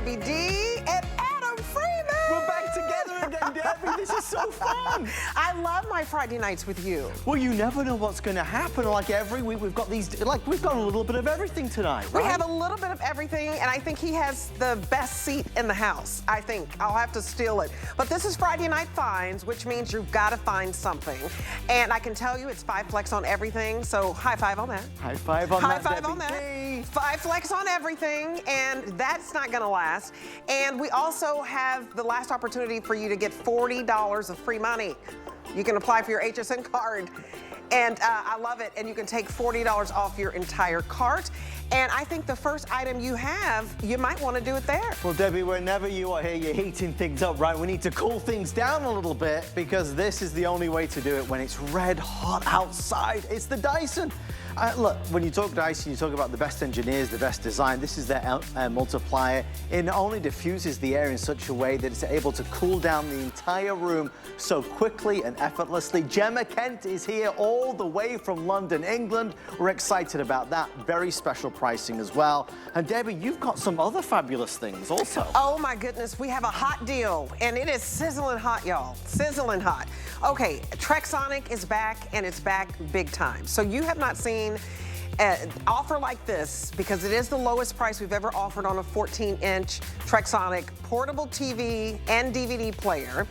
Debbie D and Adam Freeman. We're back together again, Debbie. This is so fun. I love my Friday nights with you. Well, you never know what's going to happen. Like every week, we've got these, we've got a little bit of everything tonight, right? We have a little bit of everything, and I think he has the best seat in the house. I think I'll have to steal it. But this is Friday Night Finds, which means you've got to find something. And I can tell you it's 5 flex on everything, so high five on that. High five on that, High five Debbie on that. D. 5 flex on everything, and that's not gonna last. And we also have the last opportunity for you to get $40 of free money. You can apply for your HSN card. And I love it, and you can take $40 off your entire cart. And I think the first item you have, you might want to do it there. Well, Debbie, whenever you are here, you're heating things up, right? We need to cool things down a little bit because this is the only way to do it when it's red hot outside. It's the Dyson. Look, when you talk Dyson, you talk about the best engineers, the best design. This is their multiplier. It not only diffuses the air in such a way that it's able to cool down the entire room so quickly and effortlessly. Gemma Kent is here all the way from London, England. We're excited about that. Very special pricing as well. And Debbie, you've got some other fabulous things also. Oh my goodness, we have a hot deal, and it is sizzling hot, y'all. Sizzling hot. Okay, Trexonic is back, and it's back big time. So you have not seen an offer like this because it is the lowest price we've ever offered on a 14-inch Trexonic portable TV and DVD player.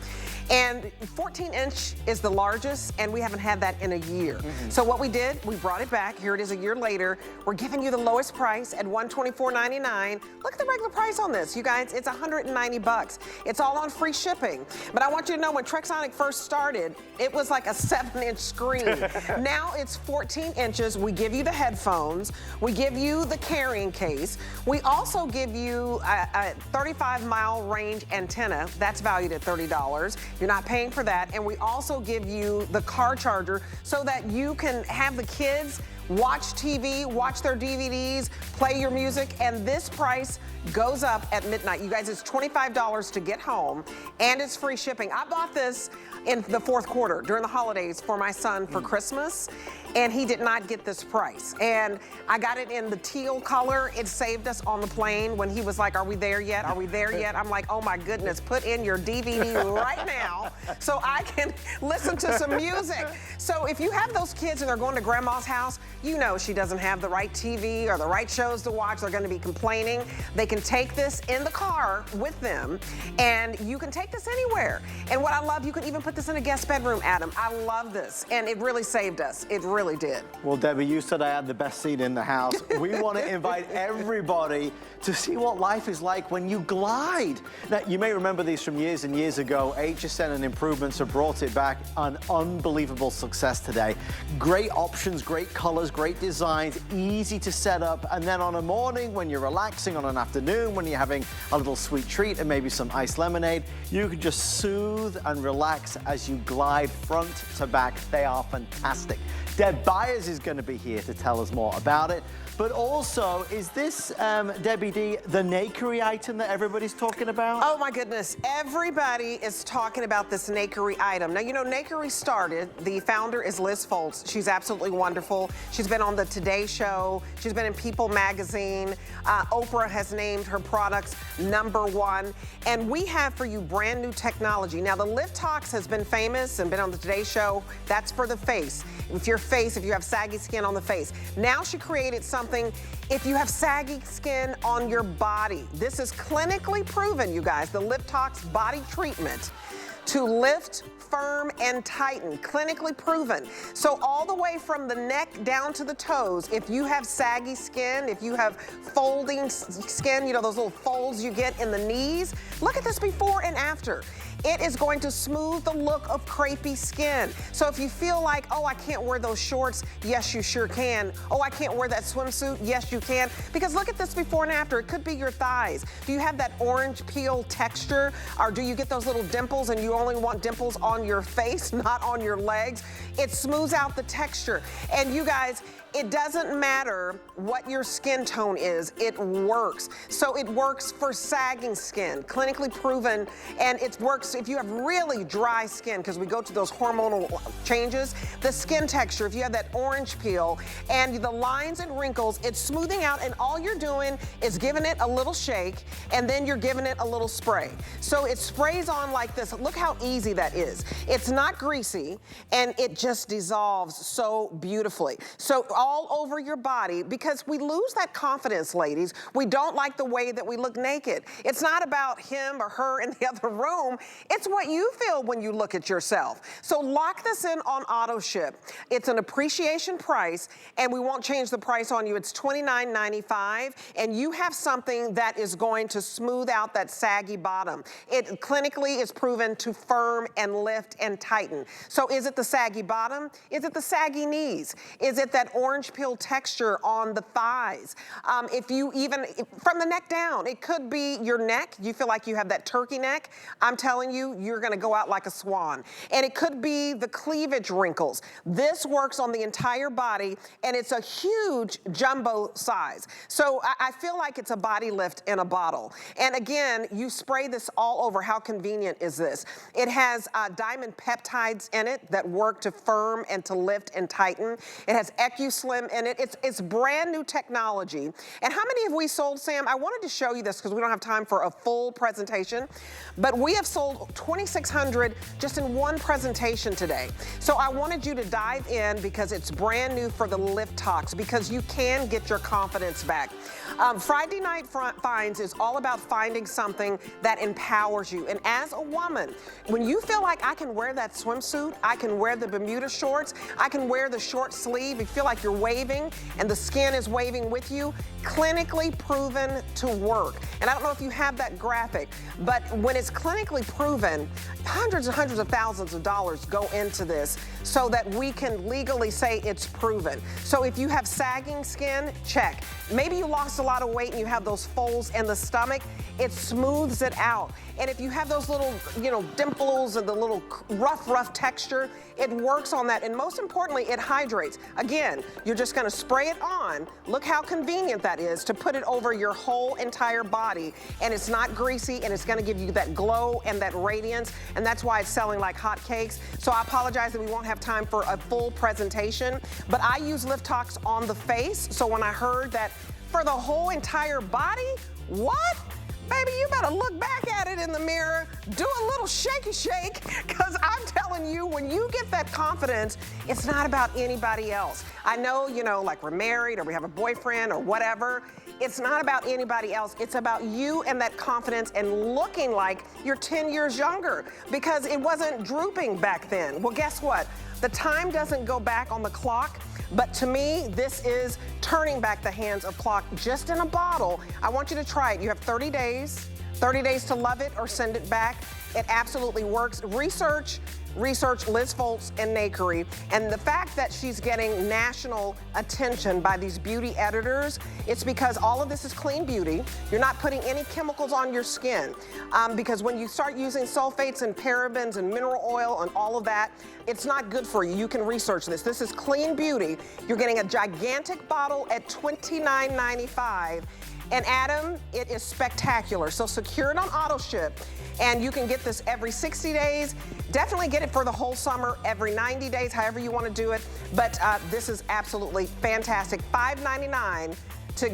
And 14-inch is the largest, and we haven't had that in a year. So what we did, we brought it back. Here it is a year later. We're giving you the lowest price at $124.99. Look at the regular price on this, you guys. It's $190. It's all on free shipping. But I want you to know when Trexonic first started, it was like a 7-inch screen. Now it's 14 inches. We give you the headphones. We give you the carrying case. We also give you a 35-mile range antenna. That's valued at $30. You're not paying for that. And we also give you the car charger so that you can have the kids watch TV, watch their DVDs, play your music, and this price goes up at midnight. You guys, it's $25 to get home, and it's free shipping. I bought this in the fourth quarter during the holidays for my son for Christmas, and he did not get this price. And I got it in the teal color. It saved us on the plane when he was like, are we there yet? Are we there yet? I'm like, oh my goodness, put in your DVD right now so I can listen to some music. So if you have those kids and they're going to grandma's house, you know she doesn't have the right TV or the right shows to watch. They're going to be complaining. They can take this in the car with them, and you can take this anywhere. And what I love, you can even put this in a guest bedroom, Adam. I love this, and it really saved us. It really did. Well, Debbie, you said I had the best seat in the house. We want to invite everybody to see what life is like when you glide. Now, you may remember these from years and years ago. HSN and Improvements have brought it back. An unbelievable success today. Great options, great colors, great designs, easy to set up. And then on a morning when you're relaxing, on an afternoon when you're having a little sweet treat and maybe some iced lemonade, you can just soothe and relax as you glide front to back. They are fantastic. Deb Byers is going to be here to tell us more about it. But also, is this, Debbie D, the Nakery item that everybody's talking about? Oh my goodness, everybody is talking about this Nakery item. Now, you know, Nakery started, the founder is Liz Foltz. She's absolutely wonderful. She's been on the Today Show. She's been in People magazine. Oprah has named her products #1. And we have for you brand new technology. Now, the Lift Tox has been famous and been on the Today Show. That's for the face. If you have saggy skin on the face. Now she created something if you have saggy skin on your body. This is clinically proven, you guys, the Lift Tox body treatment to lift, firm, and tighten, clinically proven. So all the way from the neck down to the toes, if you have saggy skin, if you have folding skin, you know, those little folds you get in the knees, look at this before and after. It is going to smooth the look of crepey skin. So if you feel like, oh, I can't wear those shorts, yes, you sure can. Oh, I can't wear that swimsuit, yes, you can. Because look at this before and after. It could be your thighs. Do you have that orange peel texture? Or do you get those little dimples and you only want dimples on your face, not on your legs? It smooths out the texture. And you guys, it doesn't matter what your skin tone is, it works. So it works for sagging skin, clinically proven, and it works if you have really dry skin, because we go to those hormonal changes. The skin texture, if you have that orange peel, and the lines and wrinkles, it's smoothing out, and all you're doing is giving it a little shake, and then you're giving it a little spray. So it sprays on like this. Look how easy that is. It's not greasy, and it just dissolves so beautifully. So all over your body, because we lose that confidence, ladies. We don't like the way that we look naked. It's not about him or her in the other room. It's what you feel when you look at yourself. So lock this in on auto ship. It's an appreciation price, and we won't change the price on you. It's $29.95, and you have something that is going to smooth out that saggy bottom. It clinically is proven to firm and lift and tighten. So is it the saggy bottom? Is it the saggy knees? Is it that orange peel texture on the thighs? If you even, from the neck down, it could be your neck. You feel like you have that turkey neck. I'm telling you, you're gonna go out like a swan. And it could be the cleavage wrinkles. This works on the entire body, and it's a huge jumbo size. So I feel like it's a body lift in a bottle. And again, you spray this all over. How convenient is this? It has diamond peptides in it that work to firm and to lift and tighten. It has EcuSlim in it. It's brand new technology. And how many have we sold, Sam? I wanted to show you this because we don't have time for a full presentation, but we have sold 2,600 just in one presentation today. So I wanted you to dive in because it's brand new for the Lift Talks, because you can get your confidence back. Friday Night Finds is all about finding something that empowers you. And as a woman, when you feel like I can wear that swimsuit, I can wear the Bermuda shorts, I can wear the short sleeve, you feel like you're waving and the skin is waving with you, clinically proven to work. And I don't know if you have that graphic, but when it's clinically proven, hundreds and hundreds of thousands of dollars go into this so that we can legally say it's proven. So if you have sagging skin, check. Maybe you lost a lot of weight and you have those folds in the stomach, it smooths it out. And if you have those little, dimples and the little rough texture, it works on that. And most importantly, it hydrates. Again, you're just gonna spray it on. Look how convenient that is to put it over your whole entire body. And it's not greasy, and it's gonna give you that glow and that radiance. And that's why it's selling like hotcakes. So I apologize that we won't have time for a full presentation, but I use Lift Talks on the face. So when I heard that for the whole entire body, what? Baby, you better look back at it in the mirror, do a little shaky shake, because I'm telling you, when you get that confidence, it's not about anybody else. I know, like we're married or we have a boyfriend or whatever. It's not about anybody else. It's about you and that confidence and looking like you're 10 years younger, because it wasn't drooping back then. Well, guess what? The time doesn't go back on the clock, but to me, this is turning back the hands of clock just in a bottle. I want you to try it. You have 30 days to love it or send it back. It absolutely works. Research Liz Foltz and Nakery, and the fact that she's getting national attention by these beauty editors, it's because all of this is clean beauty. You're not putting any chemicals on your skin, because when you start using sulfates and parabens and mineral oil and all of that, it's not good for you. You can research this. This is clean beauty. You're getting a gigantic bottle at $29.95. And Adam, it is spectacular. So secure it on auto ship, and you can get this every 60 days. Definitely get it for the whole summer, every 90 days, however you want to do it. But this is absolutely fantastic. $5.99 to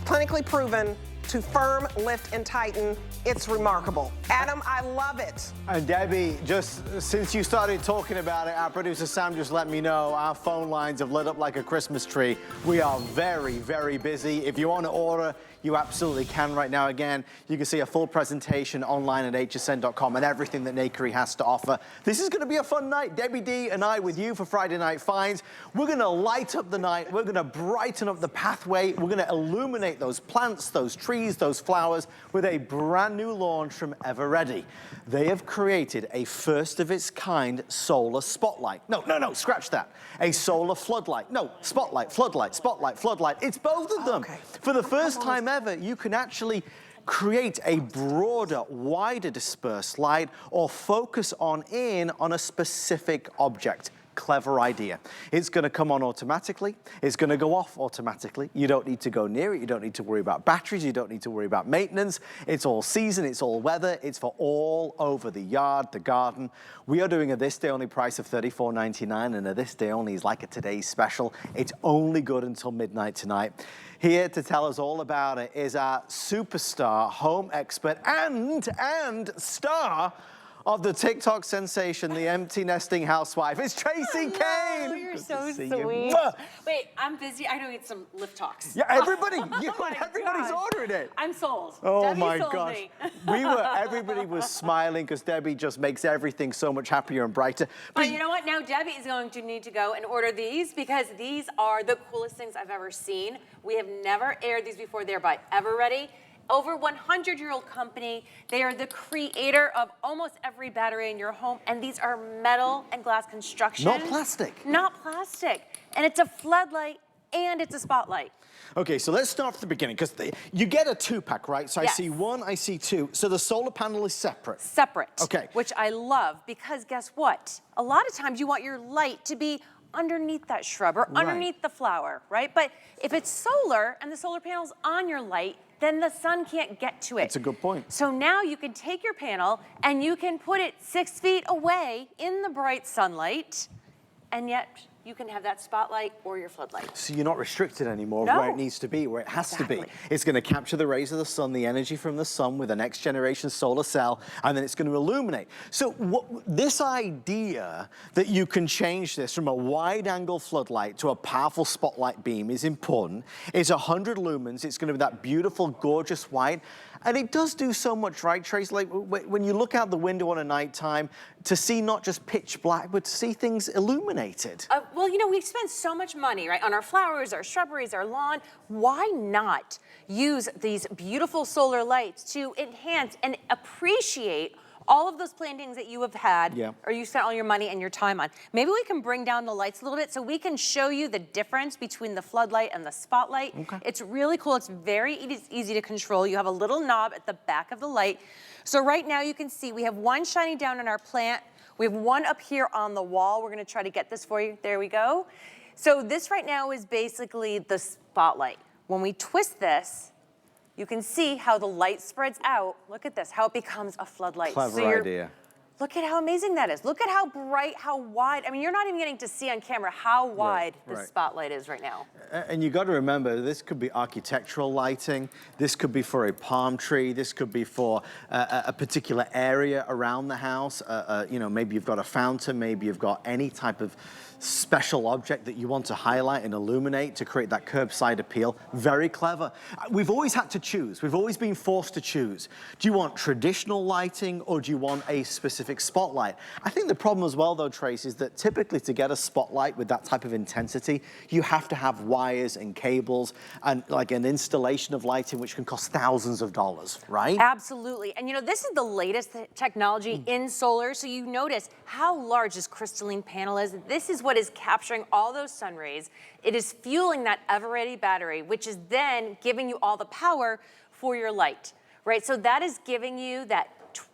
clinically proven to firm, lift, and tighten. It's remarkable. Adam, I love it. And Debbie, just since you started talking about it, our producer Sam just let me know our phone lines have lit up like a Christmas tree. We are very, very busy. If you want to order, you absolutely can right now. Again, you can see a full presentation online at hsn.com and everything that Nakery has to offer. This is going to be a fun night. Debbie D and I with you for Friday Night Finds. We're going to light up the night. We're going to brighten up the pathway. We're going to illuminate those plants, those trees, those flowers with a brand new launch from Everready. They have created a first of its kind solar spotlight. No, scratch that. A solar floodlight. No, spotlight, floodlight, spotlight, floodlight. It's both of them. Okay. For the first time ever, you can actually create a broader, wider dispersed light or focus on a specific object. clever idea. It's gonna come on automatically. It's gonna go off automatically. You don't need to go near it. You don't need to worry about batteries. You don't need to worry about maintenance. It's all season, it's all weather. It's for all over the yard, the garden. We are doing a this day only price of $34.99, and a this day only is like a today's special. It's only good until midnight tonight. Here to tell us all about it is our superstar home expert and star of the TikTok sensation, the empty nesting housewife. It's Tracy Kane. Oh, you're so sweet. Wait, I'm busy. I gotta get some lift talks. Yeah, everybody, Oh everybody's gosh. ordering it. I'm sold. Oh Debbie my sold gosh. me. Everybody was smiling because Debbie just makes everything so much happier and brighter. But you know what? Now Debbie is going to need to go and order these because these are the coolest things I've ever seen. We have never aired these before. They're by Everready. Over 100-year-old company. They are the creator of almost every battery in your home, and these are metal and glass construction. Not plastic. Not plastic. And it's a floodlight and it's a spotlight. Okay, so let's start from the beginning, because you get a 2-pack, right? So Yes. I see 1, I see 2. So the solar panel is separate. Separate. Okay. Which I love, because guess what? A lot of times you want your light to be underneath that shrub or Right. underneath the flower, right? But if it's solar and the solar panel's on your light, then the sun can't get to it. That's a good point. So now you can take your panel and you can put it 6 feet away in the bright sunlight, and yet you can have that spotlight or your floodlight. So you're not restricted anymore No. where it needs to be, where it has to be. Exactly. It's going to capture the rays of the sun, the energy from the sun with a next generation solar cell, and then it's going to illuminate. So this idea that you can change this from a wide angle floodlight to a powerful spotlight beam is important. It's 100 lumens. It's going to be that beautiful, gorgeous white. And it does do so much, right, Trace? Like when you look out the window on a nighttime, to see not just pitch black, but to see things illuminated. Well, you know, we spend so much money, right, on our flowers, our shrubberies, our lawn. Why not use these beautiful solar lights to enhance and appreciate all of those plantings that you have had, or you spent all your money and your time on? Maybe we can bring down the lights a little bit so we can show you the difference between the floodlight and the spotlight. Okay. It's really cool. It's very easy to control. You have a little knob at the back of the light. So right now you can see we have one shining down on our plant. We have one up here on the wall. We're gonna try to get this for you. There we go. So this right now is basically the spotlight. When we twist this, you can see how the light spreads out. Look at this, how it becomes a floodlight. Clever idea. Look at how amazing that is. Look at how bright, how wide. I mean, you're not even getting to see on camera how wide the spotlight is right now. And you got to remember, this could be architectural lighting. This could be for a palm tree. This could be for a particular area around the house. You know, maybe you've got a fountain. Maybe you've got any type of special object that you want to highlight and illuminate to create that curbside appeal. Very clever. We've always had to choose. We've always been forced to choose. Do you want traditional lighting or do you want a specific spotlight? I think the problem as well, though, Trace, is that typically to get a spotlight with that type of intensity, you have to have wires and cables and like an installation of lighting, which can cost thousands of dollars, right? Absolutely. And you know, this is the latest technology in solar. So you notice how large this crystalline panel is. This is what is capturing all those sun rays. It is fueling that Everready battery, which is then giving you all the power for your light, right? So that is giving you that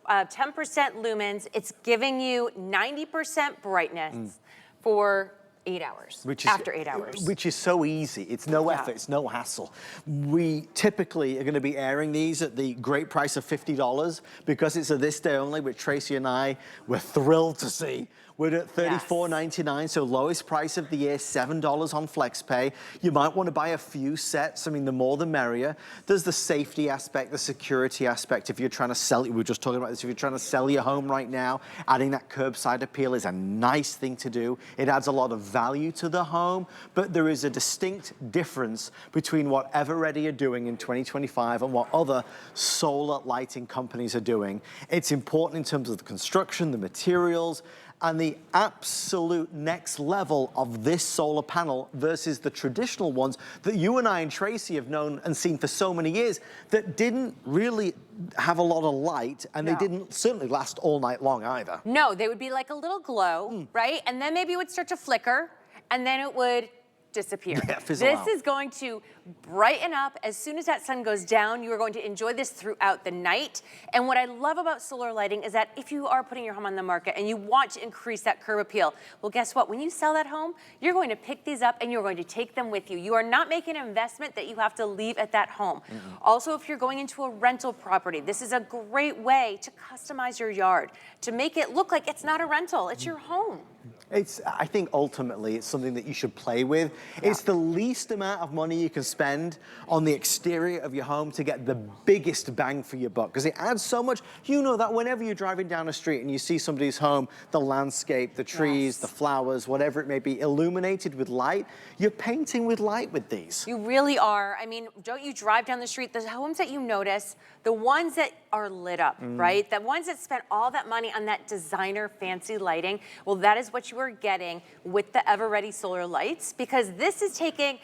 10% lumens. It's giving you 90% brightness for 8 hours, after 8 hours. Which is so easy. It's no effort, it's no hassle. We typically are gonna be airing these at the great price of $50 because it's a this day only, which Tracy and I were thrilled to see. We're at $34.99, so lowest price of the year, $7 on FlexPay. You might want to buy a few sets. I mean, the more the merrier. There's the safety aspect, the security aspect. If you're trying to sell it, we were just talking about this, if you're trying to sell your home right now, adding that curbside appeal is a nice thing to do. It adds a lot of value to the home, but there is a distinct difference between what Everready are doing in 2025 and what other solar lighting companies are doing. It's important in terms of the construction, the materials, and the absolute next level of this solar panel versus the traditional ones that you and I and Tracy have known and seen for so many years that didn't really have a lot of light, and they didn't certainly last all night long either. No, they would be like a little glow, right? And then maybe it would start to flicker, and then it would disappear. Yeah, fizzle out. This is going to brighten up as soon as that sun goes down. You are going to enjoy this throughout the night. And what I love about solar lighting is that if you are putting your home on the market and you want to increase that curb appeal, well, guess what? When you sell that home, you're going to pick these up and you're going to take them with you. You are not making an investment that you have to leave at that home. Also, if you're going into a rental property, this is a great way to customize your yard, to make it look like it's not a rental, it's your home. I think ultimately it's something that you should play with. Yeah. It's the least amount of money you can spend on the exterior of your home to get the biggest bang for your buck, because it adds so much. You know that whenever you're driving down the street and you see somebody's home, the landscape, the trees, the flowers, whatever it may be, illuminated with light, you're painting with light with these. You really are. I mean, don't you drive down the street, the homes that you notice, the ones that are lit up, right? The ones that spent all that money on that designer fancy lighting, well, that is what you are getting with the Ever-Ready solar lights, because this is taking,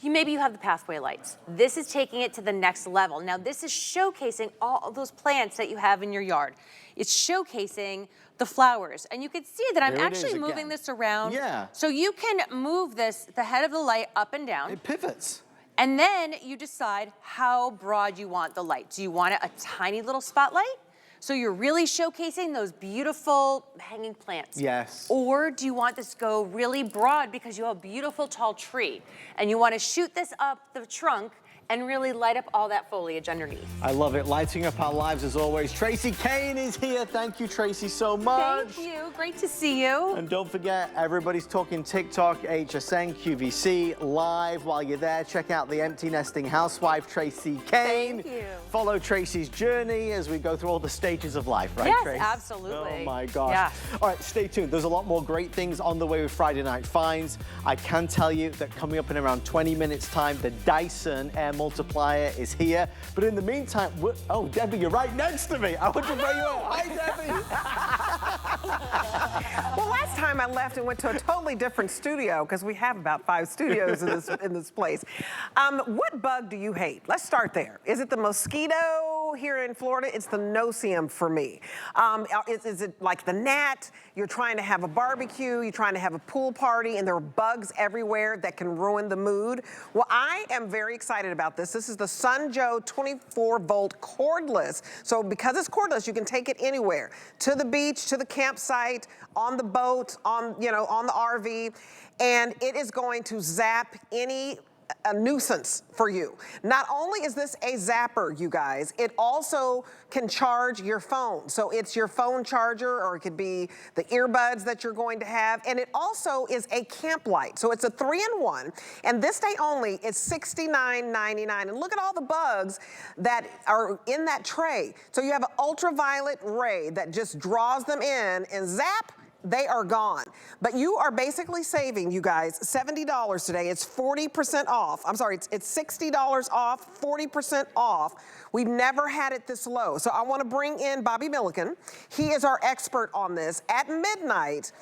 maybe you have the pathway lights. This is taking it to the next level. Now, this is showcasing all of those plants that you have in your yard. It's showcasing the flowers. And you can see that I'm actually moving this around. Yeah. So you can move this, the head of the light, up and down. It pivots. And then you decide how broad you want the light. Do you want a tiny little spotlight? So you're really showcasing those beautiful hanging plants. Yes. Or do you want this to go really broad because you have a beautiful tall tree and you want to shoot this up the trunk and really light up all that foliage underneath? I love it. Lighting up our lives as always. Tracy Kane is here. Thank you, Tracy, so much. Thank you. Great to see you. And don't forget, everybody's talking TikTok, HSN, QVC, live. While you're there, check out the empty nesting housewife, Tracy Kane. Thank you. Follow Tracy's journey as we go through all the stages of life, right, yes, Tracy? Absolutely. Oh, my gosh. Yeah. All right, stay tuned. There's a lot more great things on the way with Friday Night Finds. I can tell you that coming up in around 20 minutes' time, the Dyson Air Multiplier is here. But in the meantime, oh, Debbie, you're right next to me. I wonder where you are. Hi, Debbie. Well, last time I left and went to a totally different studio, because we have about 5 studios in this place. What bug do you hate? Let's start there. Is it the mosquito here in Florida? It's the no-see-um for me. Is it like the gnat? You're trying to have a barbecue, you're trying to have a pool party, and there are bugs everywhere that can ruin the mood. Well, I am very excited about this. This is the Sunjoe 24-volt cordless. So because it's cordless, you can take it anywhere, to the beach, to the campsite, on the boat, on the RV, and it is going to zap any nuisance for you. Not only is this a zapper, you guys, it also can charge your phone. So it's your phone charger, or it could be the earbuds that you're going to have. And it also is a camp light. So it's a 3-in-1. And this day only is $69.99. And look at all the bugs that are in that tray. So you have an ultraviolet ray that just draws them in, and zap, they are gone. But you are basically saving, you guys, $70 today. It's 40% off. I'm sorry, it's $60 off, 40% off. We've never had it this low. So I want to bring in Bobby Milliken. He is our expert on this. At midnight,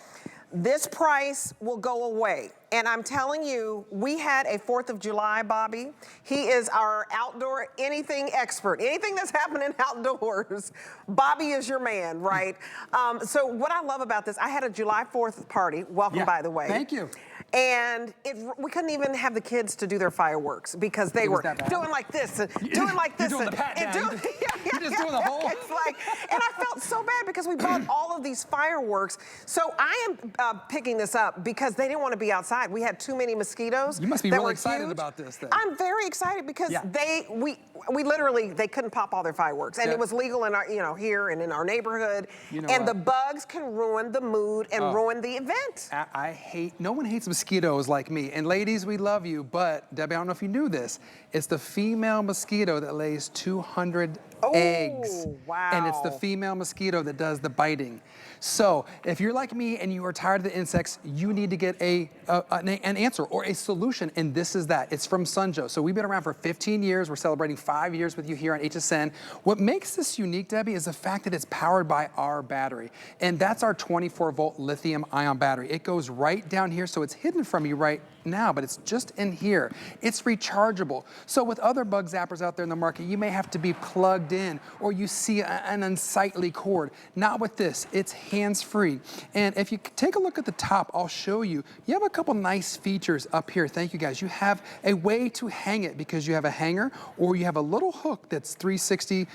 this price will go away. And I'm telling you, we had a 4th of July, Bobby. He is our outdoor anything expert. Anything that's happening outdoors, Bobby is your man, right? So what I love about this, I had a July 4th party. Welcome, by the way. Thank you. And we couldn't even have the kids to do their fireworks because they were doing like this and doing like this. You're doing the pat down. You're just doing the whole. It's like, and I felt so bad because we bought all of these fireworks. So I am picking this up because they didn't want to be outside. We had too many mosquitoes. You must be really excited about this thing. I'm very excited because we literally, they couldn't pop all their fireworks. And it was legal in our, here and in our neighborhood. And the bugs can ruin the mood and ruin the event. No one hates mosquitoes like me. And ladies, we love you, but Debbie, I don't know if you knew this, it's the female mosquito that lays 200 eggs. Wow. And it's the female mosquito that does the biting. So if you're like me and you are tired of the insects, you need to get an answer or a solution, and this is that. It's from Sunjoe. So we've been around for 15 years. We're celebrating 5 years with you here on HSN. What makes this unique, Debbie, is the fact that it's powered by our battery, and that's our 24-volt lithium-ion battery. It goes right down here, so it's hidden from you right now, but it's just in here. It's rechargeable. So with other bug zappers out there in the market, you may have to be plugged in, or you see an unsightly cord. Not with this, it's hands-free. And if you take a look at the top, I'll show you. You have a couple nice features up here. Thank you guys. You have a way to hang it because you have a hanger, or you have a little hook that's 360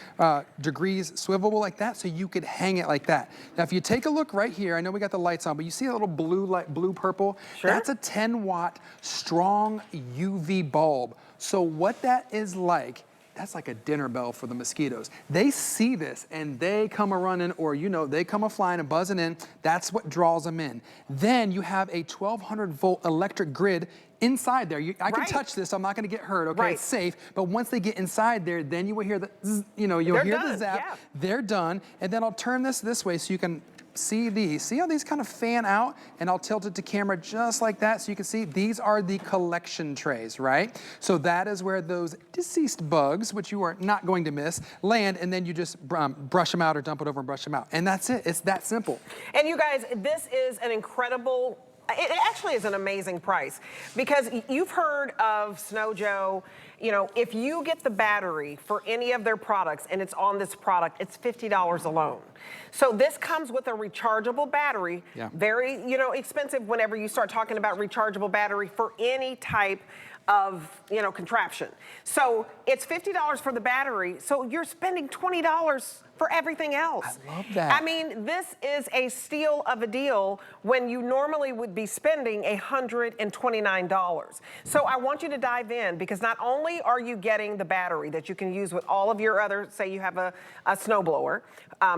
degrees swivelable like that, so you could hang it like that. Now, if you take a look right here, I know we got the lights on, but you see a little blue light, blue purple? Sure. That's a 10-watt strong UV bulb. So what that is like, that's like a dinner bell for the mosquitoes. They see this and they come a-running, or they come a-flying and buzzing in. That's what draws them in. Then you have a 1200-volt electric grid inside there. I can touch this, so I'm not gonna get hurt, okay? Right. It's safe, but once they get inside there, then you will hear the zzz, you'll hear the zap. Yeah. They're done, and then I'll turn this way so you can see these. See how these kind of fan out? And I'll tilt it to camera just like that so you can see these are the collection trays, right? So that is where those deceased bugs, which you are not going to miss, land, and then you just brush them out or dump it over and brush them out. And that's it. It's that simple. And you guys, this is an incredible, it actually is an amazing price, because you've heard of Snow Joe. If you get the battery for any of their products and it's on this product, it's $50 alone. So this comes with a rechargeable battery. Yeah. Very, expensive whenever you start talking about rechargeable battery for any type of, contraption. So it's $50 for the battery, so you're spending $20 for everything else. I love that. I mean, this is a steal of a deal when you normally would be spending $129. So I want you to dive in, because not only are you getting the battery that you can use with all of your other, say you have a snowblower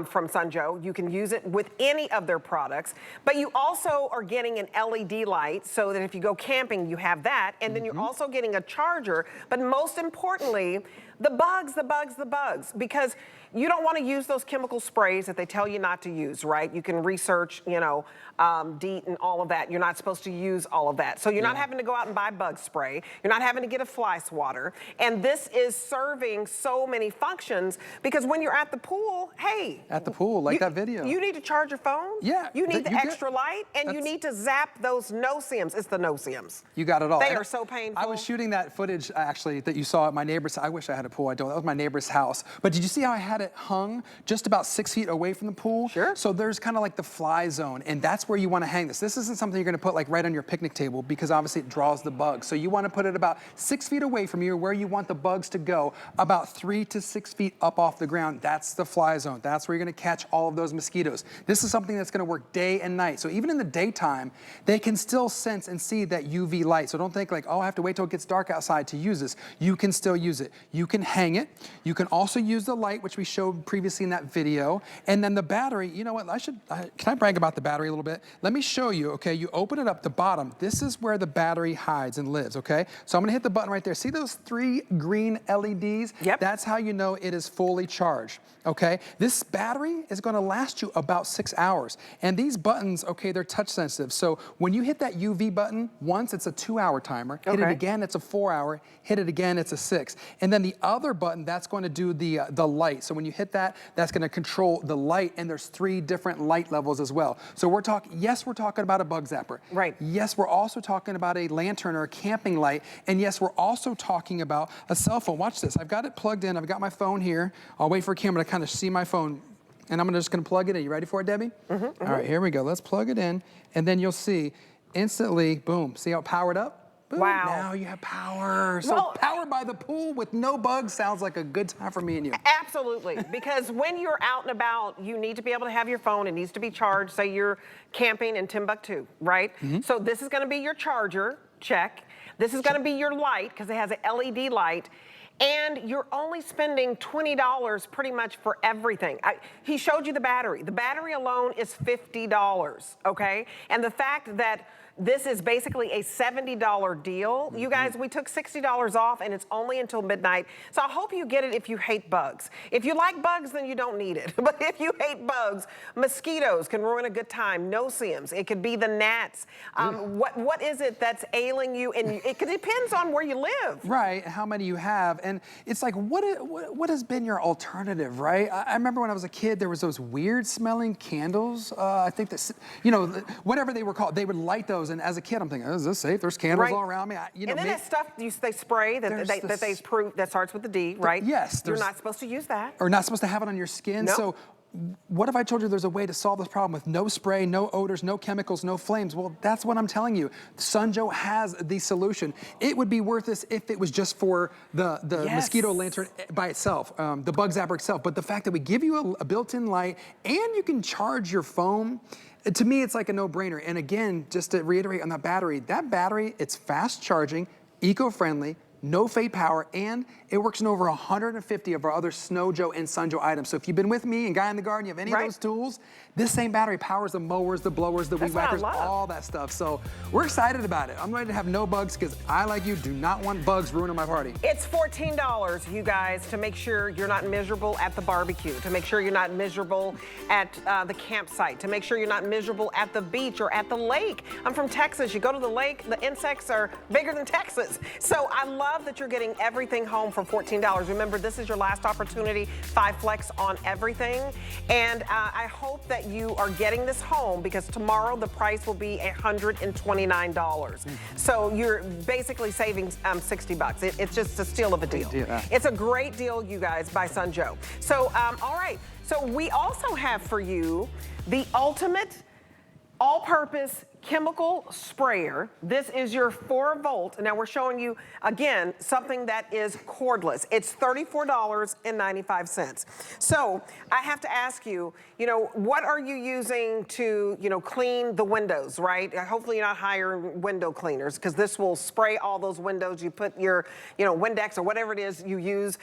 from Sun Joe, you can use it with any of their products, but you also are getting an LED light so that if you go camping, you have that, and then you're also getting a charger, but most importantly, the bugs, because you don't want to use those chemical sprays that they tell you not to use, right? You can research, DEET and all of that. You're not supposed to use all of that. So you're not having to go out and buy bug spray. You're not having to get a fly swatter. And this is serving so many functions, because when you're at the pool, hey. At the pool, like that video. You need to charge your phone. Yeah. You need the extra light, and you need to zap those no-see-ums. It's the no-see-ums. You got it all. They are so painful. I was shooting that footage, actually, that you saw at my neighbor's. I wish I had a pool. I don't. That was my neighbor's house. But did you see how I had it hung just about 6 feet away from the pool? Sure. So there's kind of like the fly zone, and that's where you want to hang this. This isn't something you're going to put like right on your picnic table, because obviously it draws the bugs. So you want to put it about 6 feet away from you, where you want the bugs to go, about 3 to 6 feet up off the ground. That's the fly zone. That's where you're going to catch all of those mosquitoes. This is something that's going to work day and night. So even in the daytime, they can still sense and see that UV light. So don't think like, oh, I have to wait till it gets dark outside to use this. You can still use it. You can hang it. You can also use the light, which we showed previously in that video. And then the battery, you know what, can I brag about the battery a little bit? Let me show you, okay? You open it up, the bottom. This is where the battery hides and lives, okay? So I'm gonna hit the button right there. See those 3 green LEDs? Yep. That's how you know it is fully charged, okay? This battery is gonna last you about 6 hours. And these buttons, okay, they're touch sensitive. So when you hit that UV button once, it's a 2-hour timer. Hit it again, it's a 4-hour. Hit it again, it's a 6. And then the other button, that's going to do the light. So when you hit that, that's going to control the light, and there's 3 different light levels as well. So we're talking about a bug zapper. Right. Yes, we're also talking about a lantern or a camping light, and yes, we're also talking about a cell phone. Watch this. I've got it plugged in. I've got my phone here. I'll wait for a camera to kind of see my phone, and I'm just going to plug it in. You ready for it, Debbie? All right, here we go. Let's plug it in, and then you'll see instantly, boom. See how it powered up? Boom. Wow. Now you have power. So powered by the pool with no bugs sounds like a good time for me and you. Absolutely, because when you're out and about, you need to be able to have your phone. It needs to be charged. Say you're camping in Timbuktu, right? So this is going to be your charger, check. This is going to be your light, because it has an LED light. And you're only spending $20 pretty much for everything. He showed you the battery. The battery alone is $50, okay? And the fact that this is basically a $70 deal. You guys, we took $60 off, and it's only until midnight. So I hope you get it if you hate bugs. If you like bugs, then you don't need it. But if you hate bugs, mosquitoes can ruin a good time. No-see-ums. It could be the gnats. What is it that's ailing you? And it depends on where you live. Right, how many you have. And it's like, what has been your alternative, right? I remember when I was a kid, there was those weird smelling candles. I think that, whatever they were called, they would light those those, and as a kid, I'm thinking, oh, is this safe? There's candles all around me. You know, and then that stuff they spray that starts with the D, right? Yes. You're not supposed to use that. Or not supposed to have it on your skin. Nope. So what if I told you there's a way to solve this problem with no spray, no odors, no chemicals, no flames? Well, that's what I'm telling you. Sunjo has the solution. It would be worth this if it was just for the mosquito lantern by itself, the bug zapper itself. But the fact that we give you a built-in light and you can charge your phone, to me, it's like a no-brainer. And again, just to reiterate on that battery, it's fast charging, eco-friendly, no fade power, and it works in over 150 of our other Snowjo and Sunjo items. So if you've been with me and Guy in the Garden, you have any of those tools, this same battery powers the mowers, the blowers, the weed whackers, all that stuff. So we're excited about it. I'm ready to have no bugs because I, like you, do not want bugs ruining my party. It's $14, you guys, to make sure you're not miserable at the barbecue, to make sure you're not miserable at the campsite, to make sure you're not miserable at the beach or at the lake. I'm from Texas. You go to the lake, the insects are bigger than Texas. So I love that you're getting everything home for $14. Remember, this is your last opportunity, 5 flex on everything. And I hope that you are getting this home because tomorrow the price will be $129. So you're basically saving 60 bucks. It's just a steal of a deal. It's a great deal, you guys, by Sunjo. So, all right. So we also have for you the ultimate all-purpose chemical sprayer. This is your 4-volt. Now we're showing you, again, something that is cordless. It's $34.95. So I have to ask you, what are you using to, clean the windows, right? Hopefully you're not hiring window cleaners because this will spray all those windows. You put your, Windex or whatever it is you use.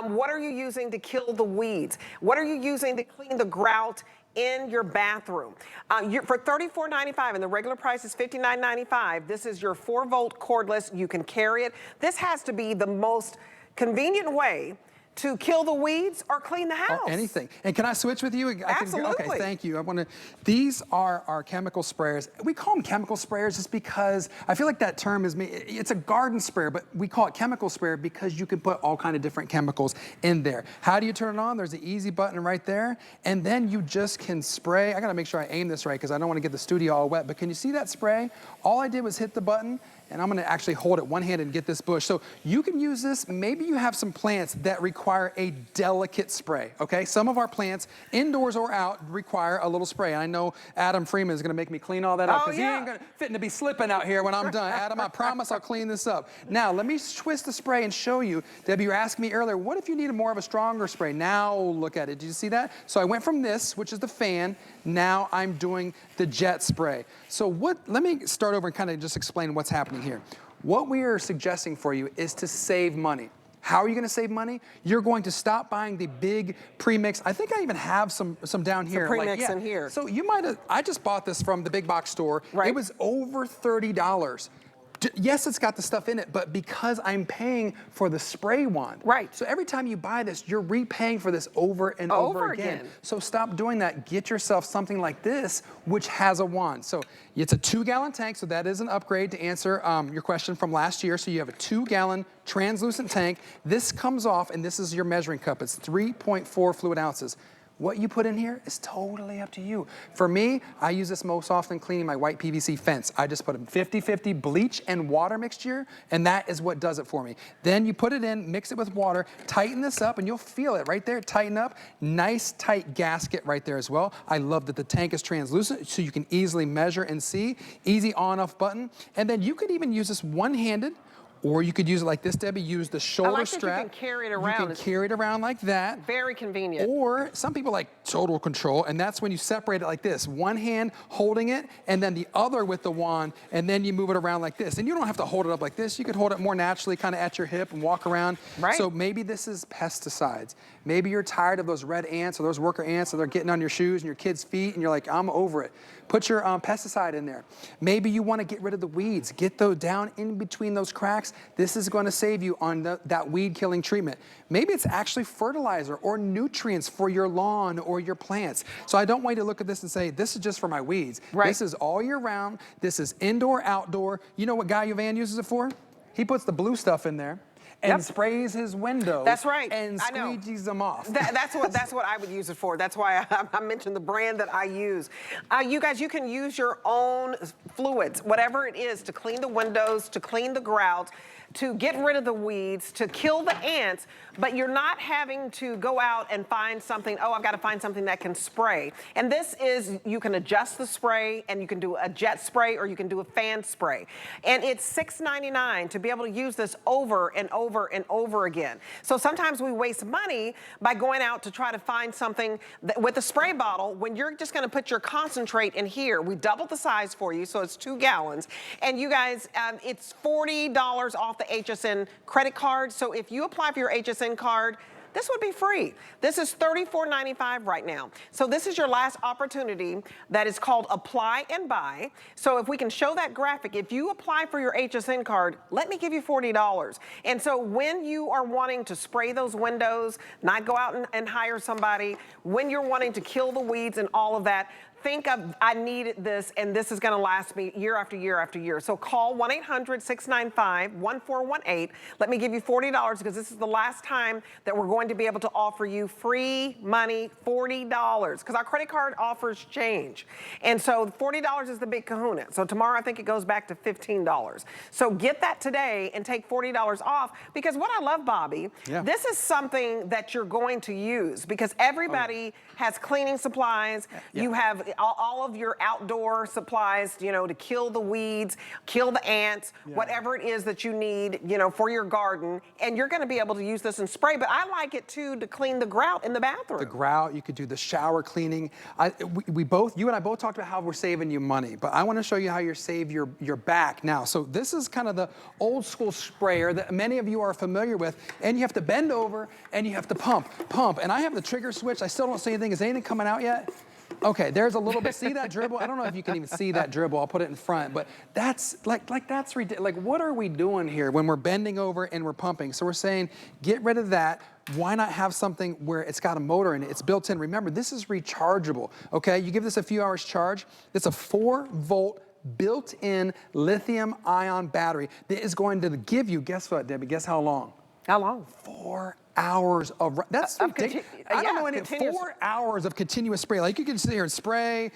What are you using to kill the weeds? What are you using to clean the grout in your bathroom? For $34.95, and the regular price is $59.95. This is your 4-volt cordless. You can carry it. This has to be the most convenient way to kill the weeds or clean the house. Anything. And can I switch with you? Absolutely. Okay, thank you. These are our chemical sprayers. We call them chemical sprayers just because I feel like that term it's a garden sprayer, but we call it chemical sprayer because you can put all kind of different chemicals in there. How do you turn it on? There's an easy button right there, and then you just can spray. I gotta make sure I aim this right because I don't want to get the studio all wet, but can you see that spray? All I did was hit the button, and I'm gonna actually hold it one-handed and get this bush. So you can use this, maybe you have some plants that require a delicate spray, okay? Some of our plants, indoors or out, require a little spray. I know Adam Freeman is gonna make me clean all that up because he ain't gonna fit to be slipping out here when I'm done. Adam, I promise I'll clean this up. Now, let me twist the spray and show you. Debbie, you were asking me earlier, what if you needed more of a stronger spray? Now, look at it. Did you see that? So I went from this, which is the fan, now I'm doing the jet spray. So let me start over and kind of just explain what's happening here. What we are suggesting for you is to save money. How are you going to save money? You're going to stop buying the big premix. I think I even have some down here. Some premix in here. So you might have, I just bought this from the big box store. Right. It was over $30. Yes, it's got the stuff in it, but because I'm paying for the spray wand. Right. So every time you buy this, you're repaying for this over and over again. So stop doing that. Get yourself something like this, which has a wand. So it's a 2-gallon tank, so that is an upgrade to answer your question from last year. So you have a 2-gallon translucent tank. This comes off, and this is your measuring cup. It's 3.4 fluid ounces. What you put in here is totally up to you. For me, I use this most often cleaning my white PVC fence. I just put a 50-50 bleach and water mixture, and that is what does it for me. Then you put it in, mix it with water, tighten this up, and you'll feel it right there, tighten up. Nice tight gasket right there as well. I love that the tank is translucent, so you can easily measure and see. Easy on-off button. And then you could even use this one-handed, or you could use it like this, Debbie, use the shoulder strap. You can carry it around. You can carry it around like that. Very convenient. Or some people like total control, and that's when you separate it like this. One hand holding it, and then the other with the wand, and then you move it around like this. And you don't have to hold it up like this. You could hold it more naturally, kind of at your hip and walk around. Right. So maybe this is pesticides. Maybe you're tired of those red ants or those worker ants, so they're getting on your shoes and your kids' feet, and you're like, I'm over it. Put your pesticide in there. Maybe you want to get rid of the weeds. Get those down in between those cracks. This is going to save you on that weed killing treatment. Maybe it's actually fertilizer or nutrients for your lawn or your plants. So I don't want you to look at this and say, this is just for my weeds. Right. This is all year round. This is indoor, outdoor. You know what Guy Yovan uses it for? He puts the blue stuff in there, and sprays his windows. That's right. And I know. squeegees them off. That's what I would use it for. That's why I mentioned the brand that I use. You guys, you can use your own fluids, whatever it is, to clean the windows, to clean the grout, to get rid of the weeds, to kill the ants, but you're not having to go out and find something, oh, I've got to find something that can spray. And this is, you can adjust the spray, and you can do a jet spray, or you can do a fan spray. And it's $6.99 to be able to use this over and over and over again. So sometimes we waste money by going out to try to find something with a spray bottle when you're just going to put your concentrate in here. We doubled the size for you, so it's 2 gallons. And you guys, it's $40 off the HSN credit card. So if you apply for your HSN card, this would be free. This is $34.95 right now. So this is your last opportunity. That is called Apply and Buy. So if we can show that graphic, if you apply for your HSN card, let me give you $40. And so when you are wanting to spray those windows, not go out and hire somebody, when you're wanting to kill the weeds and all of that, think of, I need this, and this is going to last me year after year after year. So call 1-800-695-1418. Let me give you $40 because this is the last time that we're going to be able to offer you free money, $40, because our credit card offers change. And so $40 is the big kahuna. So tomorrow I think it goes back to $15. So get that today and take $40 off, because what I love, Bobby, this is something that you're going to use, because everybody has cleaning supplies. You have all of your outdoor supplies, you know, to kill the weeds, kill the ants, whatever it is that you need, you know, for your garden. And you're going to be able to use this and spray. But I like it too to clean the grout in the bathroom. The grout, you could do the shower cleaning. You and I both talked about how we're saving you money, but I want to show you how you save your back now. So this is kind of the old school sprayer that many of you are familiar with, and you have to bend over and you have to pump. And I have the trigger switch. I still don't see anything. Is anything coming out yet? Okay, there's a little bit. See that dribble? I don't know if you can even see that dribble. I'll put it in front, but that's that's ridiculous. Like, what are we doing here when we're bending over and we're pumping? So we're saying, get rid of that. Why not have something where it's got a motor in it? It's built in. Remember, this is rechargeable, okay? You give this a few hours charge. It's a 4-volt built-in lithium-ion battery that is going to give you, guess what, Debbie? Guess how long? How long? 4 hours of, that's ridiculous. I don't know any, 4 hours of continuous spray. Like, you can sit here and spray,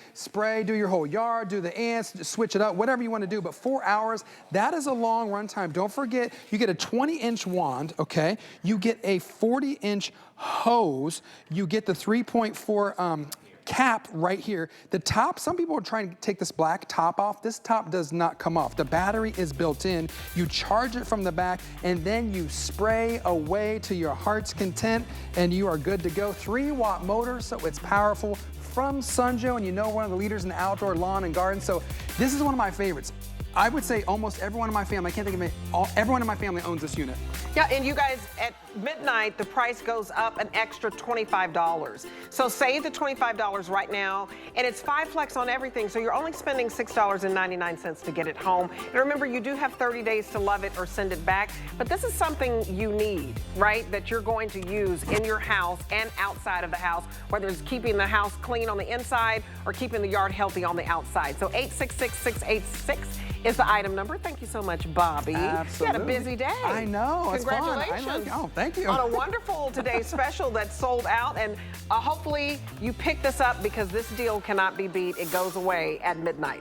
do your whole yard, do the ants, just switch it up, whatever you want to do, but 4 hours, that is a long run time. Don't forget, you get a 20-inch wand, okay? You get a 40-inch hose. You get the 3.4 cap right here. The top, some people are trying to take this black top off. This top does not come off. The battery is built in. You charge it from the back, and then you spray away to your heart's content, and you are good to go. 3-watt motor, so it's powerful, from Sunjo, and you know, one of the leaders in the outdoor lawn and garden. So this is one of my favorites. I would say almost everyone in my family, I can't think of it, everyone in my family owns this unit. Yeah, and you guys, at midnight, the price goes up an extra $25. So save the $25 right now, and it's 5 flex on everything, so you're only spending $6.99 to get it home. And remember, you do have 30 days to love it or send it back, but this is something you need, right, that you're going to use in your house and outside of the house, whether it's keeping the house clean on the inside or keeping the yard healthy on the outside. So 866-686 is the item number. Thank you so much, Bobby. Absolutely. You had a busy day. I know. Congratulations. Oh, thank you. On a wonderful today's special that sold out, and hopefully you pick this up, because this deal cannot be beat. It goes away at midnight.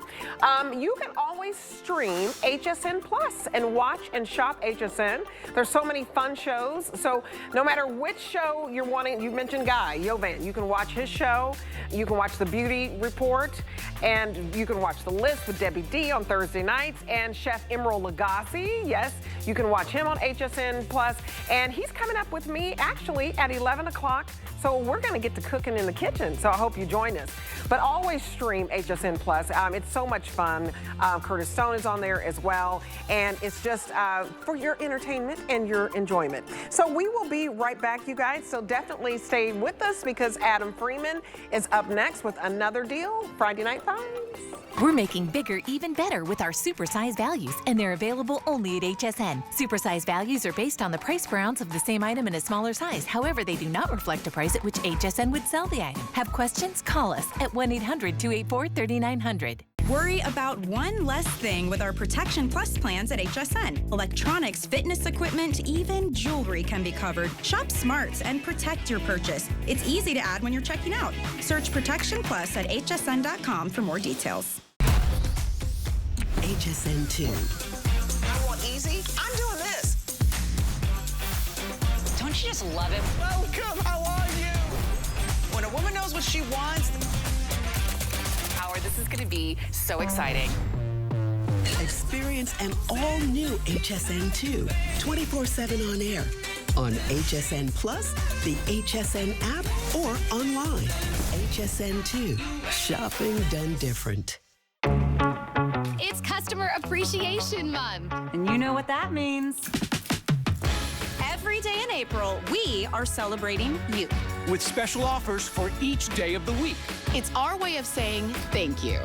You can always stream HSN Plus and watch and shop HSN. There's so many fun shows. So no matter which show you're wanting, you mentioned Guy Yovan, you can watch his show. You can watch the Beauty Report, and you can watch The List with Debbie D on Thursday nights, and Chef Emerald Lagasse. Yes, you can watch him on HSN Plus, and he's coming up with me actually at 11 o'clock. So we're going to get to cooking in the kitchen. So I hope you join us. But always stream HSN Plus. It's so much fun. Curtis Stone is on there as well, and it's just for your entertainment and your enjoyment. So we will be right back, you guys. So definitely stay with us, because Adam Freeman is up next with another deal. Friday Night Finds. We're making bigger even better with our supersize values, and they're available only at HSN. Supersize values are based on the price per ounce of the same item in a smaller size. However, they do not reflect a price at which HSN would sell the item. Have questions? Call us at 1-800-284-3900. Worry about one less thing with our Protection Plus plans at HSN. Electronics, fitness equipment, even jewelry can be covered. Shop smarts and protect your purchase. It's easy to add when you're checking out. Search Protection Plus at hsn.com for more details. HSN 2. I want easy. I'm doing this. Don't you just love it? Welcome. How are you? When a woman knows what she wants. Howard, this is going to be so exciting. Experience an all-new HSN 2, 24/7 on air, on HSN Plus, the HSN app, or online. HSN 2, shopping done different. It's Customer Appreciation Month. And you know what that means. Every day in April, we are celebrating you. With special offers for each day of the week. It's our way of saying thank you.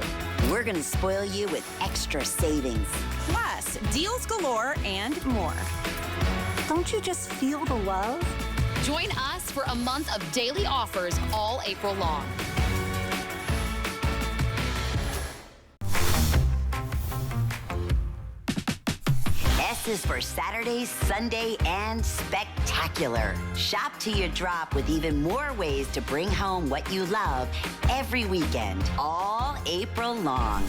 We're going to spoil you with extra savings. Plus, deals galore and more. Don't you just feel the love? Join us for a month of daily offers all April long. S is for Saturday, Sunday, and spectacular. Shop till you drop with even more ways to bring home what you love every weekend, all April long.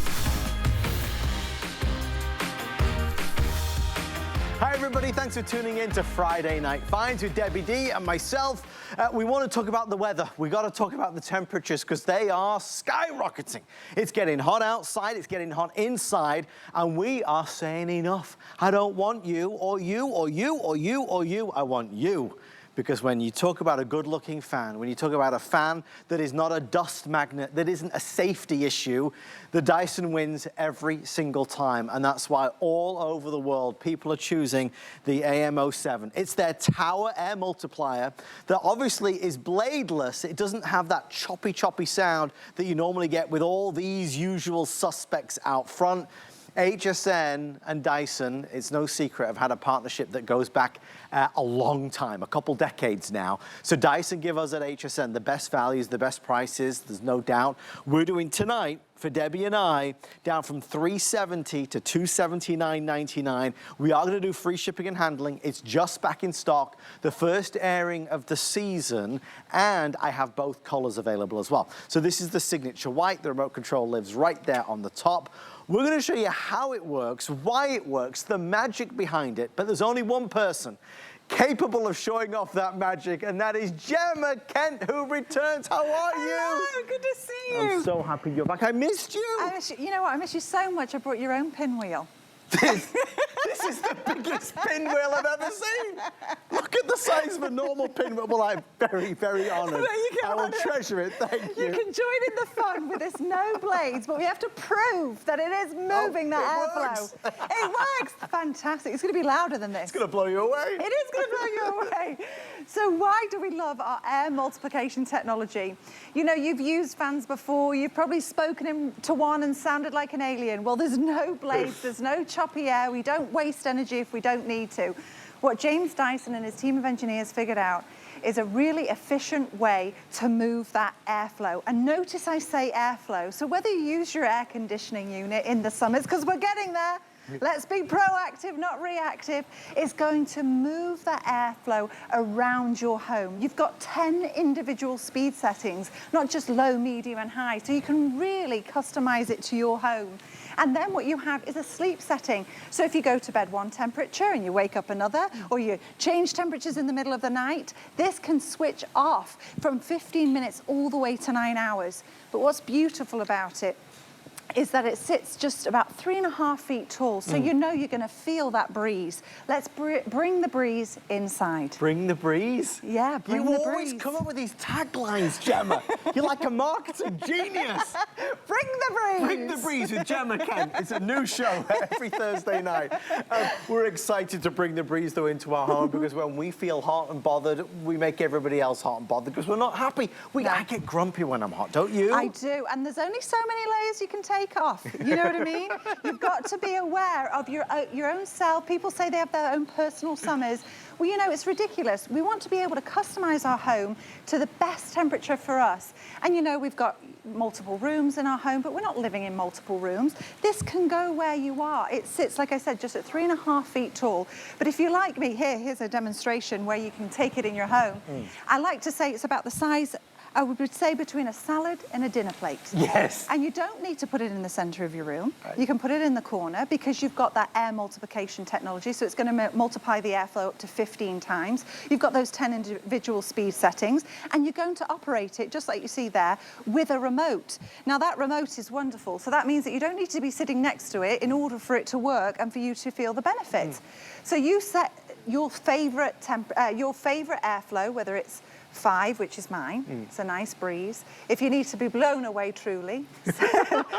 Hi everybody, thanks for tuning in to Friday Night Finds with Debbie D and myself. We want to talk about the weather. We got to talk about the temperatures because they are skyrocketing. It's getting hot outside, it's getting hot inside, and we are saying enough. I don't want you or you or you or you or you. I want you. Because when you talk about a good-looking fan, when you talk about a fan that is not a dust magnet, that isn't a safety issue, the Dyson wins every single time. And that's why all over the world, people are choosing the AM07. It's their tower air multiplier that obviously is bladeless. It doesn't have that choppy sound that you normally get with all these usual suspects out front. HSN and Dyson, it's no secret, have had a partnership that goes back a long time, a couple decades now. So Dyson give us at HSN the best values, the best prices, there's no doubt. We're doing tonight, for Debbie and I, down from $370 to $279.99. We are going to do free shipping and handling. It's just back in stock, the first airing of the season, and I have both colors available as well. So this is the signature white. The remote control lives right there on the top. We're going to show you how it works, why it works, the magic behind it, but there's only one person capable of showing off that magic, and that is Gemma Kent, who returns. How are you? Hello, good to see you. I'm so happy you're back. I missed you. I miss you. You know what? I miss you so much. I brought your own pinwheel. This is the biggest pinwheel I've ever seen. Look at the size of a normal pinwheel. Well, I'm very, very honoured. I will treasure it. Thank you. You can join in the fun with this no blades, but we have to prove that it is moving that airflow. It works. Fantastic. It's going to be louder than this. It's going to blow you away. It is going to blow you away. So why do we love our air multiplication technology? You know, you've used fans before. You've probably spoken to one and sounded like an alien. Well, there's no blades. There's no choppy air. We don't waste energy if we don't need to. What James Dyson and his team of engineers figured out is a really efficient way to move that airflow. And notice I say airflow. So whether you use your air conditioning unit in the summers, because we're getting there, let's be proactive, not reactive. It's going to move that airflow around your home. You've got 10 individual speed settings, not just low, medium, and high. So you can really customize it to your home. And then what you have is a sleep setting. So if you go to bed one temperature and you wake up another, or you change temperatures in the middle of the night, this can switch off from 15 minutes all the way to 9 hours. But what's beautiful about it is that it sits just about 3.5 feet tall, so you know you're going to feel that breeze. Let's bring the breeze inside. Bring the breeze? Yeah, bring the breeze. You always come up with these taglines, Gemma. You're like a marketing genius. Bring the breeze. Bring the breeze with Gemma Kent. It's a new show every Thursday night. We're excited to bring the breeze, though, into our home because when we feel hot and bothered, we make everybody else hot and bothered because we're not happy. I get grumpy when I'm hot, don't you? I do, and there's only so many layers you can take off. You know what I mean? You've got to be aware of your own self. People say they have their own personal summers. Well, you know, it's ridiculous. We want to be able to customize our home to the best temperature for us. And you know, we've got multiple rooms in our home, but we're not living in multiple rooms. This can go where you are. It sits, like I said, just at 3.5 feet tall. But if you like me, here's a demonstration where you can take it in your home. I like to say it's about the size, I would say, between a salad and a dinner plate. Yes. And you don't need to put it in the center of your room. Right. You can put it in the corner because you've got that air multiplication technology, so it's going to multiply the airflow up to 15 times. You've got those 10 individual speed settings, and you're going to operate it, just like you see there, with a remote. Now, that remote is wonderful, so that means that you don't need to be sitting next to it in order for it to work and for you to feel the benefit. So you set your favorite airflow, whether it's 5, which is mine. It's a nice breeze. If you need to be blown away truly,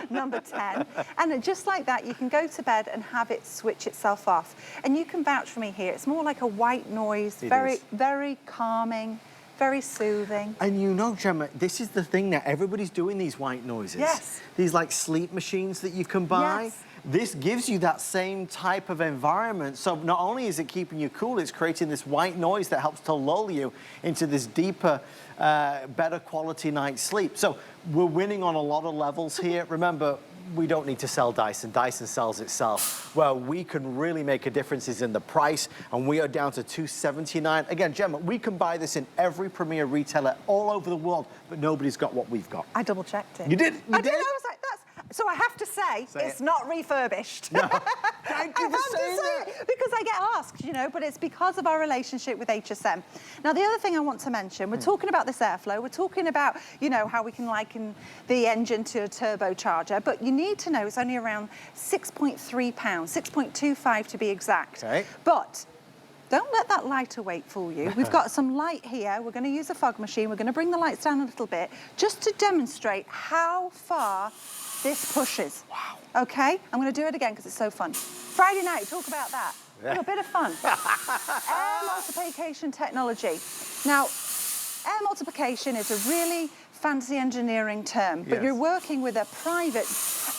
number 10. And just like that, you can go to bed and have it switch itself off. And you can vouch for me here. It's more like a white noise, very calming, very soothing. And you know, Gemma, this is the thing now. Everybody's doing these white noises. Yes. These like sleep machines that you can buy. Yes. This gives you that same type of environment. So not only is it keeping you cool, it's creating this white noise that helps to lull you into this deeper, better quality night's sleep. So we're winning on a lot of levels here. Remember, we don't need to sell Dyson. Dyson sells itself. Well, we can really make a difference in the price, and we are down to $279. Again, Gemma, we can buy this in every premier retailer all over the world, but nobody's got what we've got. I double checked it. You did? I did. I was like, so I have to say it's not refurbished. No. Thank you for saying that. Because I get asked, you know, but it's because of our relationship with HSN. Now, the other thing I want to mention, we're talking about this airflow, we're talking about, you know, how we can liken the engine to a turbocharger, but you need to know it's only around 6.3 pounds, 6.25 to be exact. Okay. But don't let that lighter weight fool you. We've got some light here. We're going to use a fog machine. We're going to bring the lights down a little bit just to demonstrate how far this pushes. Wow. Okay? I'm going to do it again because it's so fun. Friday night, talk about that. A little bit of fun. Air multiplication technology. Now, air multiplication is a really fancy engineering term, but you're working with a private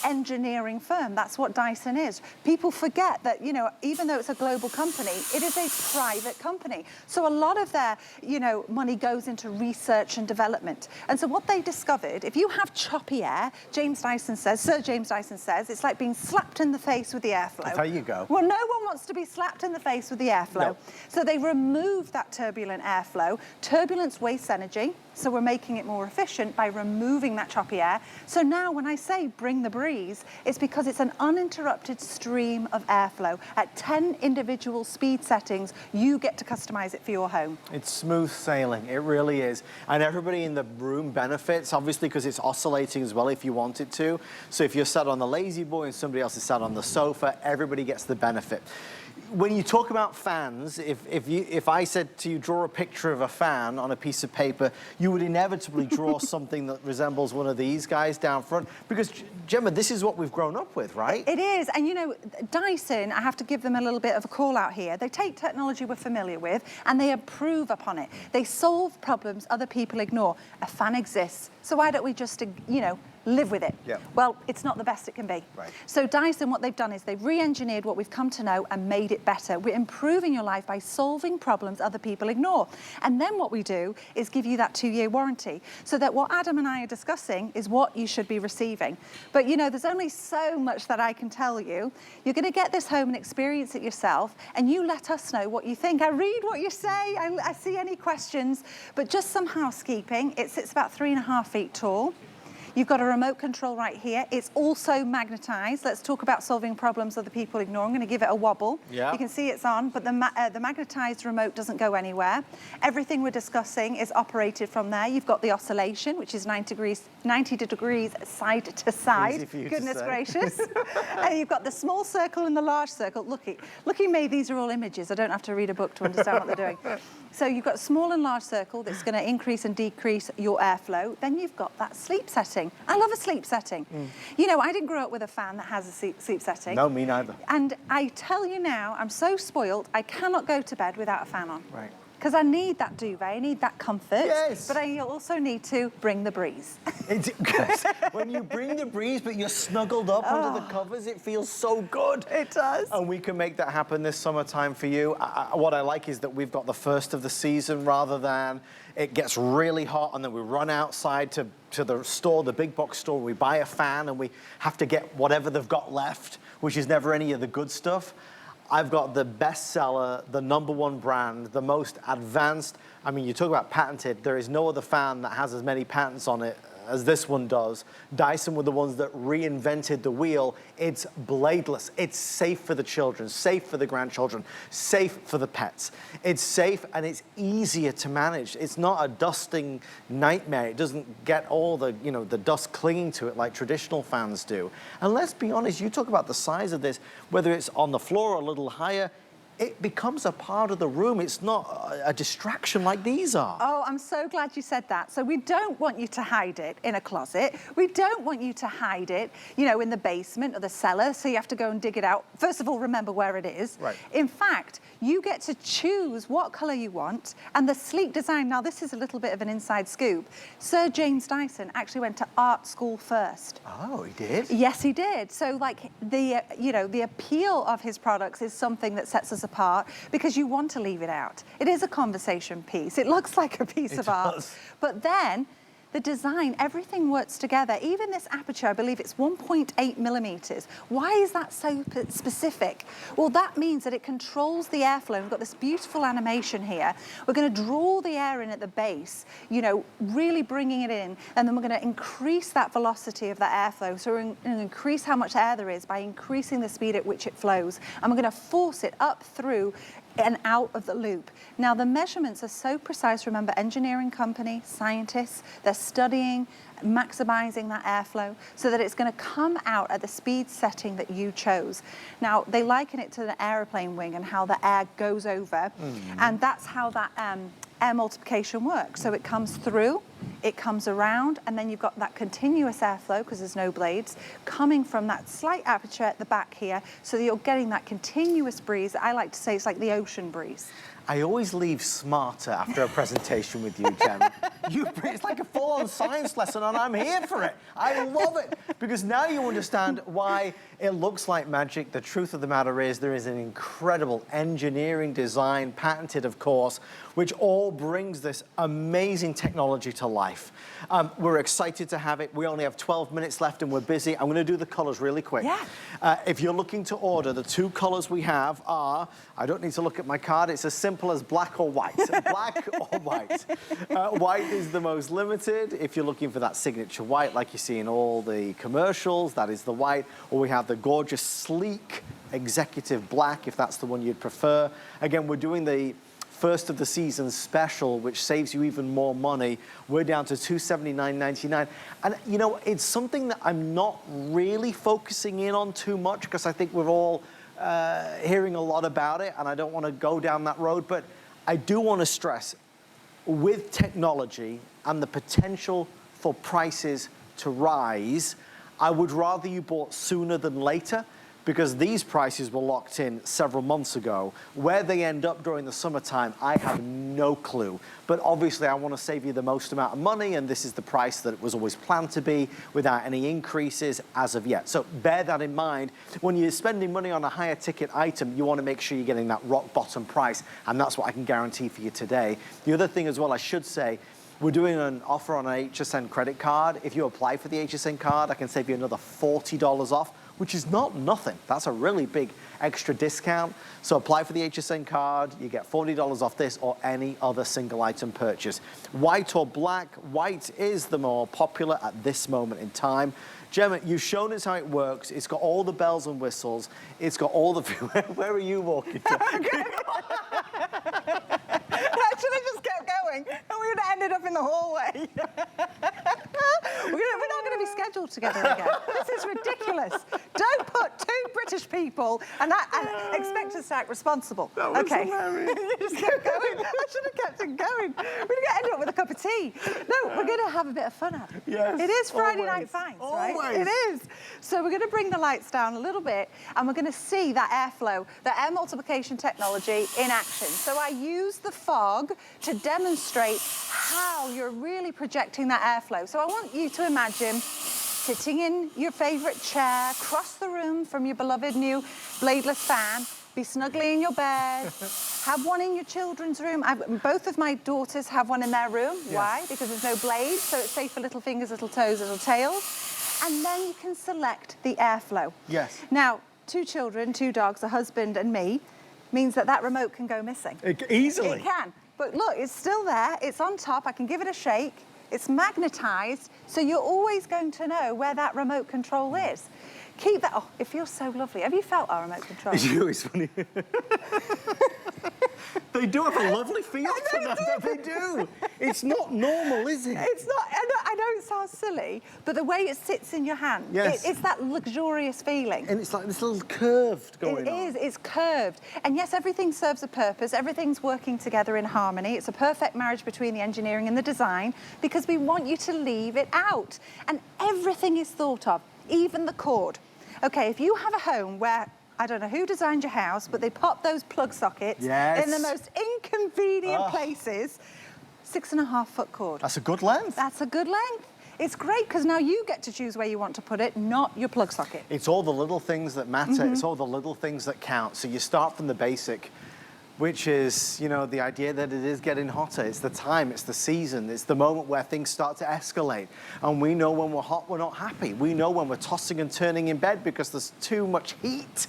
engineering firm. That's what Dyson is. People forget that, you know, even though it's a global company, it is a private company. So a lot of their, you know, money goes into research and development. And so what they discovered, if you have choppy air, Sir James Dyson says, it's like being slapped in the face with the airflow. There you go. Well, no one wants to be slapped in the face with the airflow. No. So they removed that turbulent airflow. Turbulence wastes energy, so we're making it more efficient by removing that choppy air. So now when I say bring the breeze, it's because it's an uninterrupted stream of airflow. At 10 individual speed settings, you get to customize it for your home. It's smooth sailing, it really is. And everybody in the room benefits, obviously, because it's oscillating as well if you want it to. So if you're sat on the lazy boy and somebody else is sat on the sofa, everybody gets the benefit. When you talk about fans, if I said to you, draw a picture of a fan on a piece of paper, you would inevitably draw something that resembles one of these guys down front. Because, Gemma, this is what we've grown up with, right? It is. And, you know, Dyson, I have to give them a little bit of a call out here. They take technology we're familiar with and they improve upon it. They solve problems other people ignore. A fan exists. So why don't we just, you know, live with it? Yeah. Well, it's not the best it can be. Right. So Dyson, what they've done is they've re-engineered what we've come to know and made it better. We're improving your life by solving problems other people ignore. And then what we do is give you that 2-year warranty, so that what Adam and I are discussing is what you should be receiving. But, you know, there's only so much that I can tell you. You're going to get this home and experience it yourself, and you let us know what you think. I read what you say, I see any questions, but just some housekeeping. It sits about 3.5 feet tall. You've got a remote control right here. It's also magnetized. Let's talk about solving problems other people ignore. I'm going to give it a wobble. Yeah. You can see it's on, but the magnetized remote doesn't go anywhere. Everything we're discussing is operated from there. You've got the oscillation, which is 90 degrees side to side. Easy for you Goodness to say. gracious. And you've got the small circle and the large circle. Looky me, these are all images. I don't have to read a book to understand what they're doing. So you've got small and large circle that's going to increase and decrease your airflow. Then you've got that sleep setting. I love a sleep setting. You know, I didn't grow up with a fan that has a sleep setting. No, me neither. And I tell you now, I'm so spoiled, I cannot go to bed without a fan on. Right. because I need that duvet, I need that comfort, Yes. but I also need to bring the breeze. When you bring the breeze, but you're snuggled up under the covers, it feels so good. It does. And we can make that happen this summertime for you. What I like is that we've got the first of the season rather than it gets really hot and then we run outside to the store, the big box store, we buy a fan and we have to get whatever they've got left, which is never any of the good stuff. I've got the bestseller, the #1 brand, the most advanced. I mean, you talk about patented, there is no other fan that has as many patents on it as this one does. Dyson were the ones that reinvented the wheel. It's bladeless. It's safe for the children, safe for the grandchildren, safe for the pets. It's safe and it's easier to manage. It's not a dusting nightmare. It doesn't get all the, you know, the dust clinging to it like traditional fans do. And let's be honest, you talk about the size of this, whether it's on the floor or a little higher, it becomes a part of the room. It's not a distraction like these are. Oh, I'm so glad you said that. So we don't want you to hide it in a closet. We don't want you to hide it, you know, in the basement or the cellar, so you have to go and dig it out. First of all, remember where it is. Right. In fact, you get to choose what color you want, and the sleek design, now this is a little bit of an inside scoop. Sir James Dyson actually went to art school first. Oh, he did? Yes, he did. So like the, you know, the appeal of his products is something that sets us apart because you want to leave it out. It is a conversation piece. It looks like a piece of art. But then the design, everything works together. Even this aperture, I believe it's 1.8 millimeters. Why is that so specific? Well, that means that it controls the airflow. We've got this beautiful animation here. We're going to draw the air in at the base, you know, really bringing it in, and then we're going to increase that velocity of that airflow. So we're going to increase how much air there is by increasing the speed at which it flows. And we're going to force it up through and out of the loop. Now the measurements are so precise. Remember, engineering company, scientists, they're studying, maximizing that airflow so that it's going to come out at the speed setting that you chose. Now they liken it to the aeroplane wing and how the air goes over, and that's how that air multiplication works. So it comes through, it comes around, and then you've got that continuous airflow because there's no blades coming from that slight aperture at the back here, so that you're getting that continuous breeze. I like to say it's like the ocean breeze. I always leave smarter after a presentation with you, Gemma. It's like a full-on science lesson, and I'm here for it. I love it, because now you understand why it looks like magic. The truth of the matter is there is an incredible engineering design, patented, of course, which all brings this amazing technology to life. We're excited to have it. We only have 12 minutes left, and we're busy. I'm going to do the colors really quick. Yeah. If you're looking to order, the two colors we have are, I don't need to look at my card, it's as simple as black or white. Black or white. White is the most limited. If you're looking for that signature white, like you see in all the commercials, that is the white. Or we have the gorgeous, sleek, executive black, if that's the one you'd prefer. Again, we're doing the first of the season special, which saves you even more money. We're down to $279.99. And you know, it's something that I'm not really focusing in on too much, because I think we're all hearing a lot about it, and I don't want to go down that road, but I do want to stress, with technology and the potential for prices to rise, I would rather you bought sooner than later, because these prices were locked in several months ago. Where they end up during the summertime, I have no clue. But obviously I want to save you the most amount of money, and this is the price that it was always planned to be without any increases as of yet. So bear that in mind. When you're spending money on a higher ticket item, you want to make sure you're getting that rock bottom price, and that's what I can guarantee for you today. The other thing as well, I should say, we're doing an offer on an HSN credit card. If you apply for the HSN card, I can save you another $40 off, which is not nothing. That's a really big extra discount. So apply for the HSN card, you get $40 off this or any other single item purchase. White or black, white is the more popular at this moment in time. Gemma, you've shown us how it works. It's got all the bells and whistles. It's got all the... Where are you walking to? Actually, just kept going, and we would have ended up in the hallway. We're not going to be scheduled together again. This is ridiculous. Don't put two British British people and expect us to act responsible. That was okay. hilarious. You just kept going. I should have kept it going. We're going to end up with a cup of tea. No, we're going to have a bit of fun, Adam. Yes. It is Friday Night Always. Finds, Always. right? It is. So we're going to bring the lights down a little bit and we're going to see that airflow, the air multiplication technology in action. So I use the fog to demonstrate how you're really projecting that airflow. So I want you to imagine sitting in your favorite chair, across the room from your beloved new bladeless fan, be snugly in your bed, have one in your children's room. Both of my daughters have one in their room. Yes. Why? Because there's no blades, so it's safe for little fingers, little toes, little tails. And then you can select the airflow. Yes. Now, 2 children, 2 dogs, a husband and me, means that that remote can go missing. Easily. It can. But look, it's still there. It's on top. I can give it a shake. It's magnetized, so you're always going to know where that remote control is. Keep that, oh, it feels so lovely. Have you felt our remote control? It's always funny. They do have a lovely feel to that, they do. It's not normal, is it? It's not, I know it sounds silly, but the way it sits in your hand, yes. It's that luxurious feeling. And it's like this little curved going on. It is, it's curved. And yes, everything serves a purpose, everything's working together in harmony. It's a perfect marriage between the engineering and the design because we want you to leave it out. And everything is thought of, even the cord. Okay, if you have a home where, I don't know who designed your house, but they pop those plug sockets in the most inconvenient places, 6.5 foot cord. That's a good length. That's a good length. It's great because now you get to choose where you want to put it, not your plug socket. It's all the little things that matter. It's all the little things that count. So you start from the basic, which is, you know, the idea that it is getting hotter. It's the time, it's the season, it's the moment where things start to escalate. And we know when we're hot, we're not happy. We know when we're tossing and turning in bed because there's too much heat.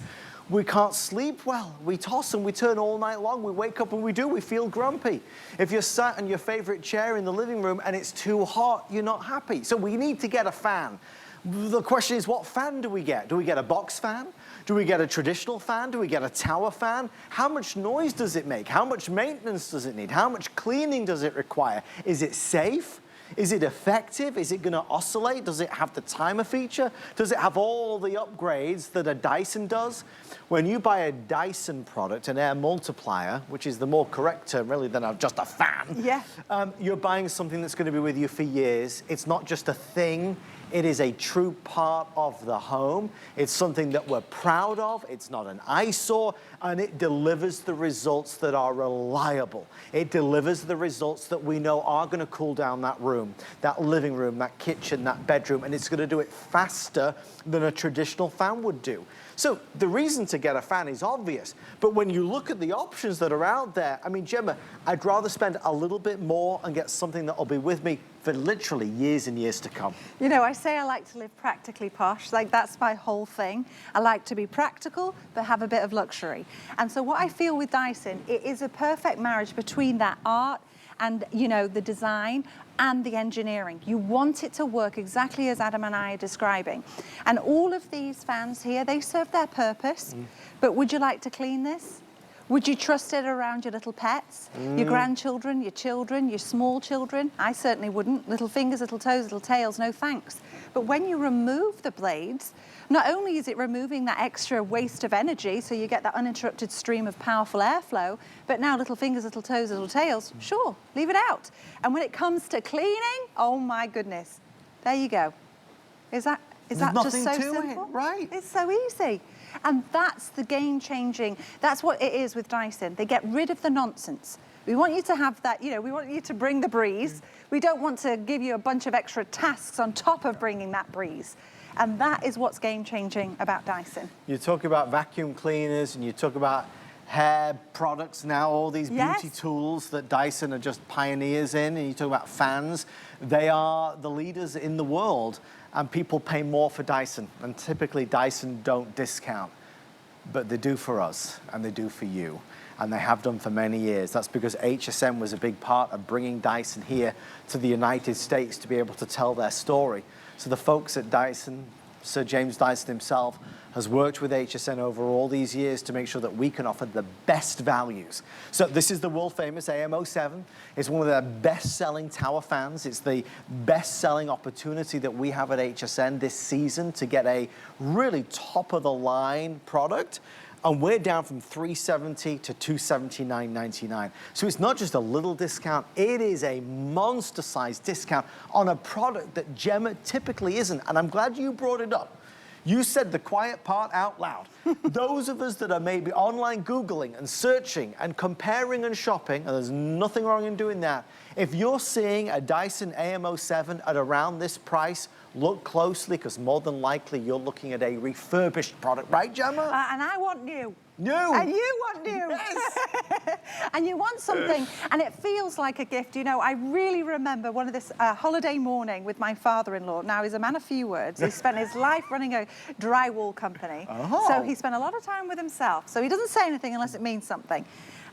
We can't sleep well. We toss and we turn all night long. We wake up and we feel grumpy. If you're sat in your favorite chair in the living room and it's too hot, you're not happy. So we need to get a fan. The question is, what fan do we get? Do we get a box fan? Do we get a traditional fan? Do we get a tower fan? How much noise does it make? How much maintenance does it need? How much cleaning does it require? Is it safe? Is it effective? Is it going to oscillate? Does it have the timer feature? Does it have all the upgrades that a Dyson does? When you buy a Dyson product, an air multiplier, which is the more correct term really than just a fan, you're buying something that's going to be with you for years. It's not just a thing. It is a true part of the home. It's something that we're proud of. It's not an eyesore, and it delivers the results that are reliable. It delivers the results that we know are going to cool down that room, that living room, that kitchen, that bedroom, and it's going to do it faster than a traditional fan would do. So the reason to get a fan is obvious, but when you look at the options that are out there, I mean, Gemma, I'd rather spend a little bit more and get something that will be with me for literally years and years to come. You know, I say I like to live practically posh, like that's my whole thing. I like to be practical, but have a bit of luxury. And so what I feel with Dyson, it is a perfect marriage between that art and, you know, the design and the engineering. You want it to work exactly as Adam and I are describing. And all of these fans here, they serve their purpose, but would you like to clean this? Would you trust it around your little pets, your grandchildren, your children, your small children? I certainly wouldn't. Little fingers, little toes, little tails, no thanks. But when you remove the blades, not only is it removing that extra waste of energy, so you get that uninterrupted stream of powerful airflow, but now little fingers, little toes, little tails, sure, leave it out. And when it comes to cleaning, oh my goodness, there you go. Is that just so simple? Right. It's so easy. And that's the game-changing, that's what it is with Dyson. They get rid of the nonsense. We want you to have that, you know, we want you to bring the breeze. We don't want to give you a bunch of extra tasks on top of bringing that breeze. And that is what's game-changing about Dyson. You talk about vacuum cleaners and you talk about hair products now, all these beauty tools that Dyson are just pioneers in, and you talk about fans. They are the leaders in the world, and people pay more for Dyson, and typically Dyson don't discount, but they do for us, and they do for you, and they have done for many years. That's because HSN was a big part of bringing Dyson here to the United States to be able to tell their story. So the folks at Dyson, Sir James Dyson himself, has worked with HSN over all these years to make sure that we can offer the best values. So this is the world famous AM07. It's one of the best-selling tower fans. It's the best-selling opportunity that we have at HSN this season to get a really top-of-the-line product. And we're down from $370 to $279.99. So it's not just a little discount, it is a monster-sized discount on a product that Gemma typically isn't. And I'm glad you brought it up. You said the quiet part out loud. Those of us that are maybe online Googling and searching and comparing and shopping, and there's nothing wrong in doing that, if you're seeing a Dyson AM07 at around this price, look closely, because more than likely you're looking at a refurbished product, right, Gemma? And I want new. New. And you want new. Yes. And you want something, and it feels like a gift. You know, I really remember one of this holiday morning with my father-in-law. Now, he's a man of few words. He spent his life running a drywall company. Oh. So he spent a lot of time with himself. So he doesn't say anything unless it means something.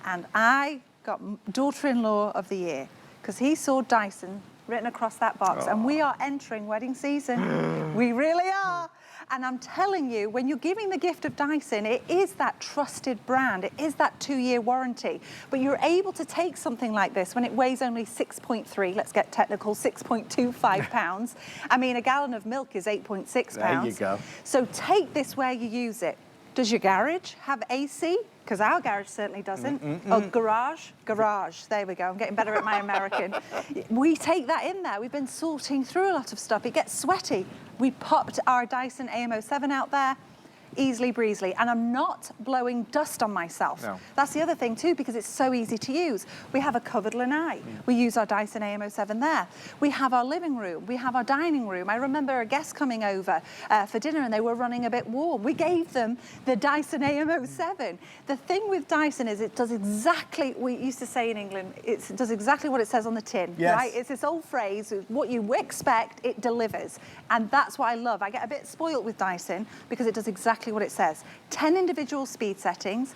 And I got daughter-in-law of the year because he saw Dyson written across that box. And we are entering wedding season. We really are. And I'm telling you, when you're giving the gift of Dyson, it is that trusted brand. It is that 2-year warranty. But you're able to take something like this when it weighs only 6.3, let's get technical, 6.25 pounds. I mean, a gallon of milk is 8.6 pounds. There you go. So take this where you use it. Does your garage have AC? Because our garage certainly doesn't. Oh, garage, there we go. I'm getting better at my American. We take that in there. We've been sorting through a lot of stuff. It gets sweaty. We popped our Dyson AM07 out there, easily breezily, and I'm not blowing dust on myself. No. That's the other thing too, because it's so easy to use. We have a covered lanai. We use our Dyson AM07 there. We have our living room. We have our dining room. I remember a guest coming over for dinner and they were running a bit warm. We gave them the Dyson AM07. The thing with Dyson is it does exactly, we used to say in England, it does exactly what it says on the tin, yes. right? It's this old phrase, what you expect, it delivers. And that's what I love. I get a bit spoiled with Dyson because it does exactly what it says. 10 individual speed settings.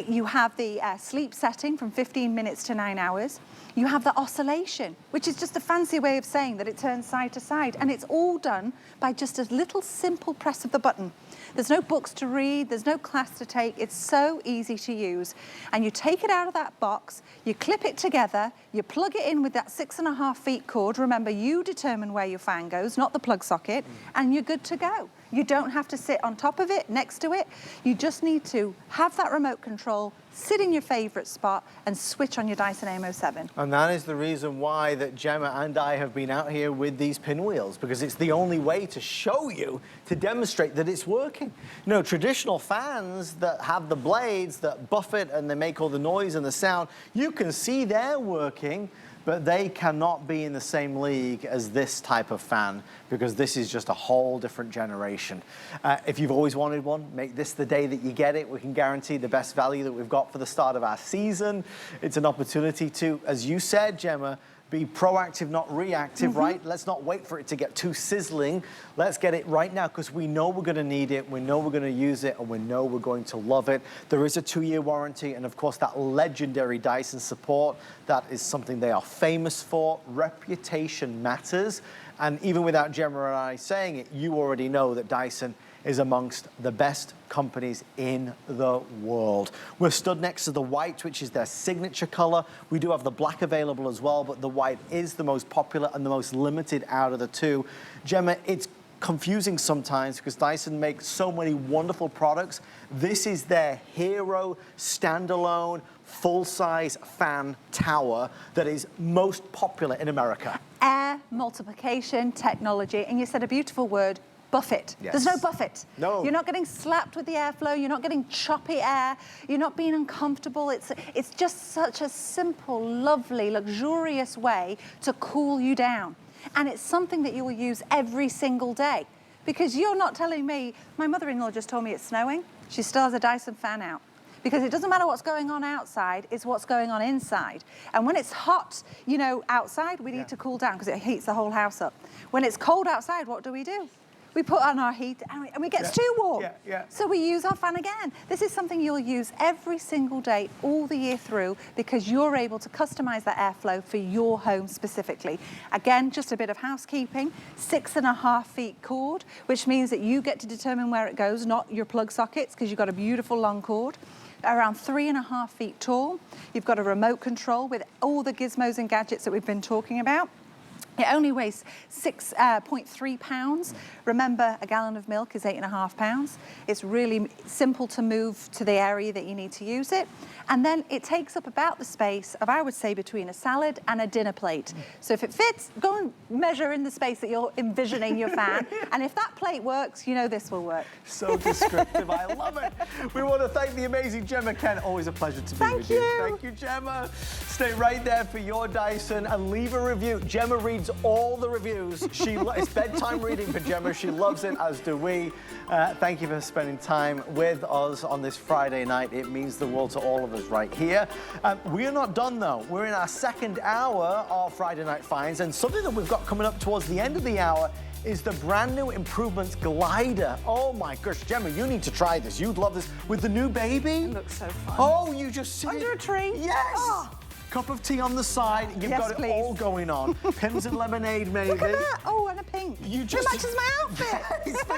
You have the sleep setting from 15 minutes to 9 hours. You have the oscillation, which is just a fancy way of saying that it turns side to side. And it's all done by just a little simple press of the button. There's no books to read, there's no class to take. It's so easy to use. And you take it out of that box, you clip it together, you plug it in with that 6.5 feet cord. Remember, you determine where your fan goes, not the plug socket, and you're good to go. You don't have to sit on top of it, next to it. You just need to have that remote control, sit in your favorite spot and switch on your Dyson AM07. And that is the reason why that Gemma and I have been out here with these pinwheels, because it's the only way to show you, to demonstrate that it's working. You know, traditional fans that have the blades that buffet and they make all the noise and the sound, you can see they're working, but they cannot be in the same league as this type of fan, because this is just a whole different generation. If you've always wanted one, make this the day that you get it. We can guarantee the best value that we've got for the start of our season. It's an opportunity to, as you said, Gemma, be proactive, not reactive, right? Let's not wait for it to get too sizzling. Let's get it right now, because we know we're gonna need it, we know we're gonna use it, and we know we're going to love it. There is a 2-year warranty, and of course that legendary Dyson support. That is something they are famous for. Reputation matters, and even without Gemma and I saying it, you already know that Dyson is amongst the best companies in the world. We're stood next to the white, which is their signature color. We do have the black available as well, but the white is the most popular and the most limited out of the two. Gemma, it's confusing sometimes because Dyson makes so many wonderful products. This is their hero standalone full-size fan tower that is most popular in America. Air multiplication technology, and you said a beautiful word, buffet. Yes. There's no buffet. No. You're not getting slapped with the airflow, you're not getting choppy air, you're not being uncomfortable. It's just such a simple, lovely, luxurious way to cool you down. And it's something that you will use every single day. Because you're not telling me, my mother-in-law just told me it's snowing, she still has a Dyson fan out. Because it doesn't matter what's going on outside, it's what's going on inside. And when it's hot, you know, outside, we need to cool down because it heats the whole house up. When it's cold outside, what do? We put on our heat and it gets too warm. So we use our fan again. This is something you'll use every single day, all the year through, because you're able to customize that airflow for your home specifically. Again, just a bit of housekeeping, 6.5 feet cord, which means that you get to determine where it goes, not your plug sockets, because you've got a beautiful long cord. Around 3.5 feet tall. You've got a remote control with all the gizmos and gadgets that we've been talking about. It only weighs 6.3 pounds. Remember, a gallon of milk is 8.5 pounds. It's really simple to move to the area that you need to use it. And then it takes up about the space of, I would say, between a salad and a dinner plate. So if it fits, go and measure in the space that you're envisioning your fan. And if that plate works, you know this will work. So descriptive, I love it. We want to thank the amazing Gemma Kent. Always a pleasure to be with you. Thank you, Gemma. Stay right there for your Dyson and leave a review. Gemma reads all the reviews. It's bedtime reading for Gemma. She loves it, as do we. Thank you for spending time with us on this Friday night. It means the world to all of us right here. We are not done, though. We're in our second hour of Friday Night Finds, and something that we've got coming up towards the end of the hour is the brand new Improvements glider. Oh my gosh, Gemma, you need to try this. You'd love this with the new baby. It looks so fun. Oh, you just see Under a tree? Yes. Oh. Cup of tea on the side. You've got it all going on. Pims and lemonade, maybe. Look at that. Oh, and a pink. It matches my outfit. It's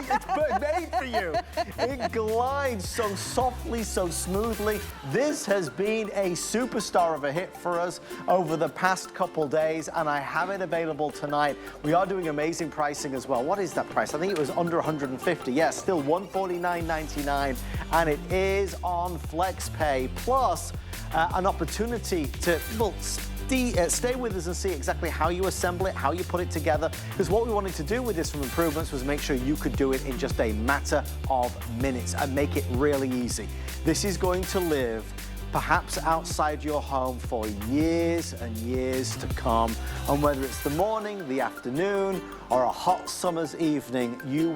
made for you. It glides so softly, so smoothly. This has been a superstar of a hit for us over the past couple days, and I have it available tonight. We are doing amazing pricing as well. What is that price? I think it was under 150. Yes, still $149.99, and it is on FlexPay. Plus, an opportunity to, well, stay with us and see exactly how you assemble it, how you put it together. Because what we wanted to do with this from Improvements was make sure you could do it in just a matter of minutes and make it really easy. This is going to live perhaps outside your home for years and years to come. And whether it's the morning, the afternoon, or a hot summer's evening, you